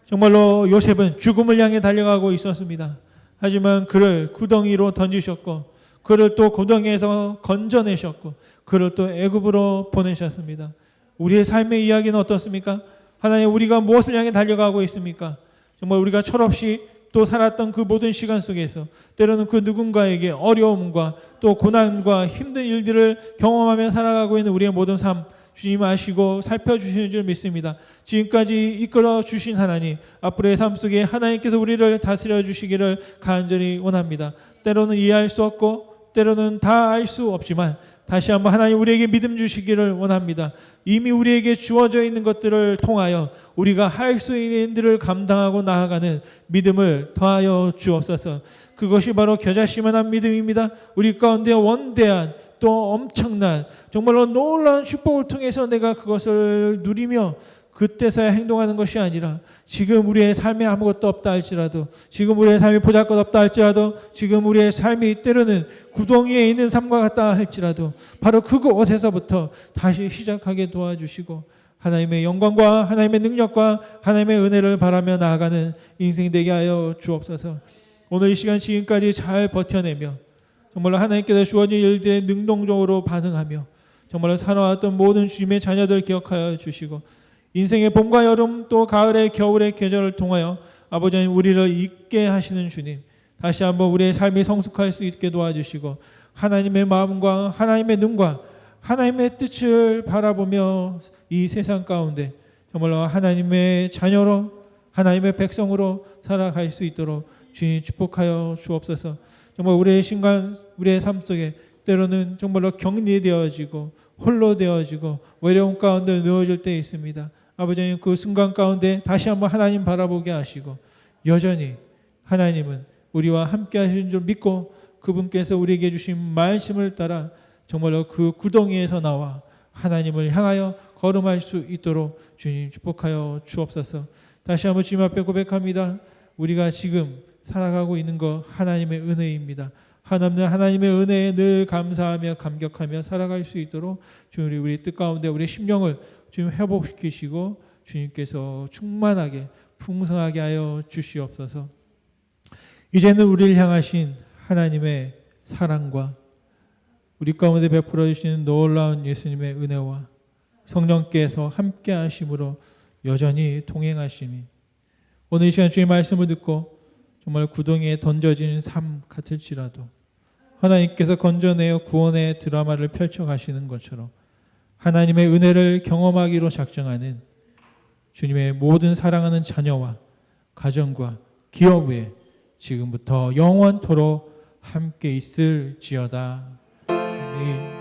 정말로 요셉은 죽음을 향해 달려가고 있었습니다. 하지만 그를 구덩이로 던지셨고 그를 또 구덩이에서 건져내셨고 그를 또 애굽으로 보내셨습니다. 우리의 삶의 이야기는 어떻습니까? 하나님 우리가 무엇을 향해 달려가고 있습니까? 정말 우리가 철없이 또 살았던 그 모든 시간 속에서 때로는 그 누군가에게 어려움과 또 고난과 힘든 일들을 경험하며 살아가고 있는 우리의 모든 삶 주님 아시고 살펴주시는 줄 믿습니다. 지금까지 이끌어 주신 하나님 앞으로의 삶 속에 하나님께서 우리를 다스려 주시기를 간절히 원합니다. 때로는 이해할 수 없고 때로는 다 알 수 없지만 다시 한번 하나님 우리에게 믿음 주시기를 원합니다. 이미 우리에게 주어져 있는 것들을 통하여 우리가 할 수 있는 일들을 감당하고 나아가는 믿음을 더하여 주옵소서. 그것이 바로 겨자씨만한 믿음입니다. 우리 가운데 원대한 또 엄청난 정말로 놀라운 축복을 통해서 내가 그것을 누리며 그때서야 행동하는 것이 아니라 지금 우리의 삶에 아무것도 없다 할지라도 지금 우리의 삶이 보잘것없다 할지라도 지금 우리의 삶이 때로는 구덩이에 있는 삶과 같다 할지라도 바로 그곳에서부터 다시 시작하게 도와주시고 하나님의 영광과 하나님의 능력과 하나님의 은혜를 바라며 나아가는 인생 되게 하여 주옵소서. 오늘 이 시간 지금까지 잘 버텨내며 정말로 하나님께서 주어진 일들에 능동적으로 반응하며 정말로 살아왔던 모든 주님의 자녀들 기억하여 주시고 인생의 봄과 여름 또 가을의 겨울의 계절을 통하여 아버지 하나님 우리를 잊게 하시는 주님 다시 한번 우리의 삶이 성숙할 수 있게 도와주시고 하나님의 마음과 하나님의 눈과 하나님의 뜻을 바라보며 이 세상 가운데 정말로 하나님의 자녀로 하나님의 백성으로 살아갈 수 있도록 주님 축복하여 주옵소서. 정말 우리의 신간 우리의 삶 속에 때로는 정말로 격리되어지고 홀로 되어지고 외로움 가운데 누워질 때 있습니다. 아버지 하나님 그 순간 가운데 다시 한번 하나님 바라보게 하시고 여전히 하나님은 우리와 함께 하시는 줄 믿고 그분께서 우리에게 주신 말씀을 따라 정말로 그 구덩이에서 나와 하나님을 향하여 걸음할 수 있도록 주님 축복하여 주옵소서. 다시 한번 주님 앞에 고백합니다. 우리가 지금 살아가고 있는 것 하나님의 은혜입니다. 하나님의 은혜에 늘 감사하며 감격하며 살아갈 수 있도록 주님 우리 뜻 가운데 우리 심령을 주님 회복시키시고 주님께서 충만하게 풍성하게 하여 주시옵소서. 이제는 우리를 향하신 하나님의 사랑과 우리 가운데 베풀어 주시는 놀라운 예수님의 은혜와 성령께서 함께 하심으로 여전히 동행하시니 오늘 이 시간 주의 말씀을 듣고 정말 구덩이에 던져진 삶 같을지라도 하나님께서 건져내어 구원의 드라마를 펼쳐가시는 것처럼 하나님의 은혜를 경험하기로 작정하는 주님의 모든 사랑하는 자녀와 가정과 기업 위에 지금부터 영원토록 함께 있을지어다. 아멘.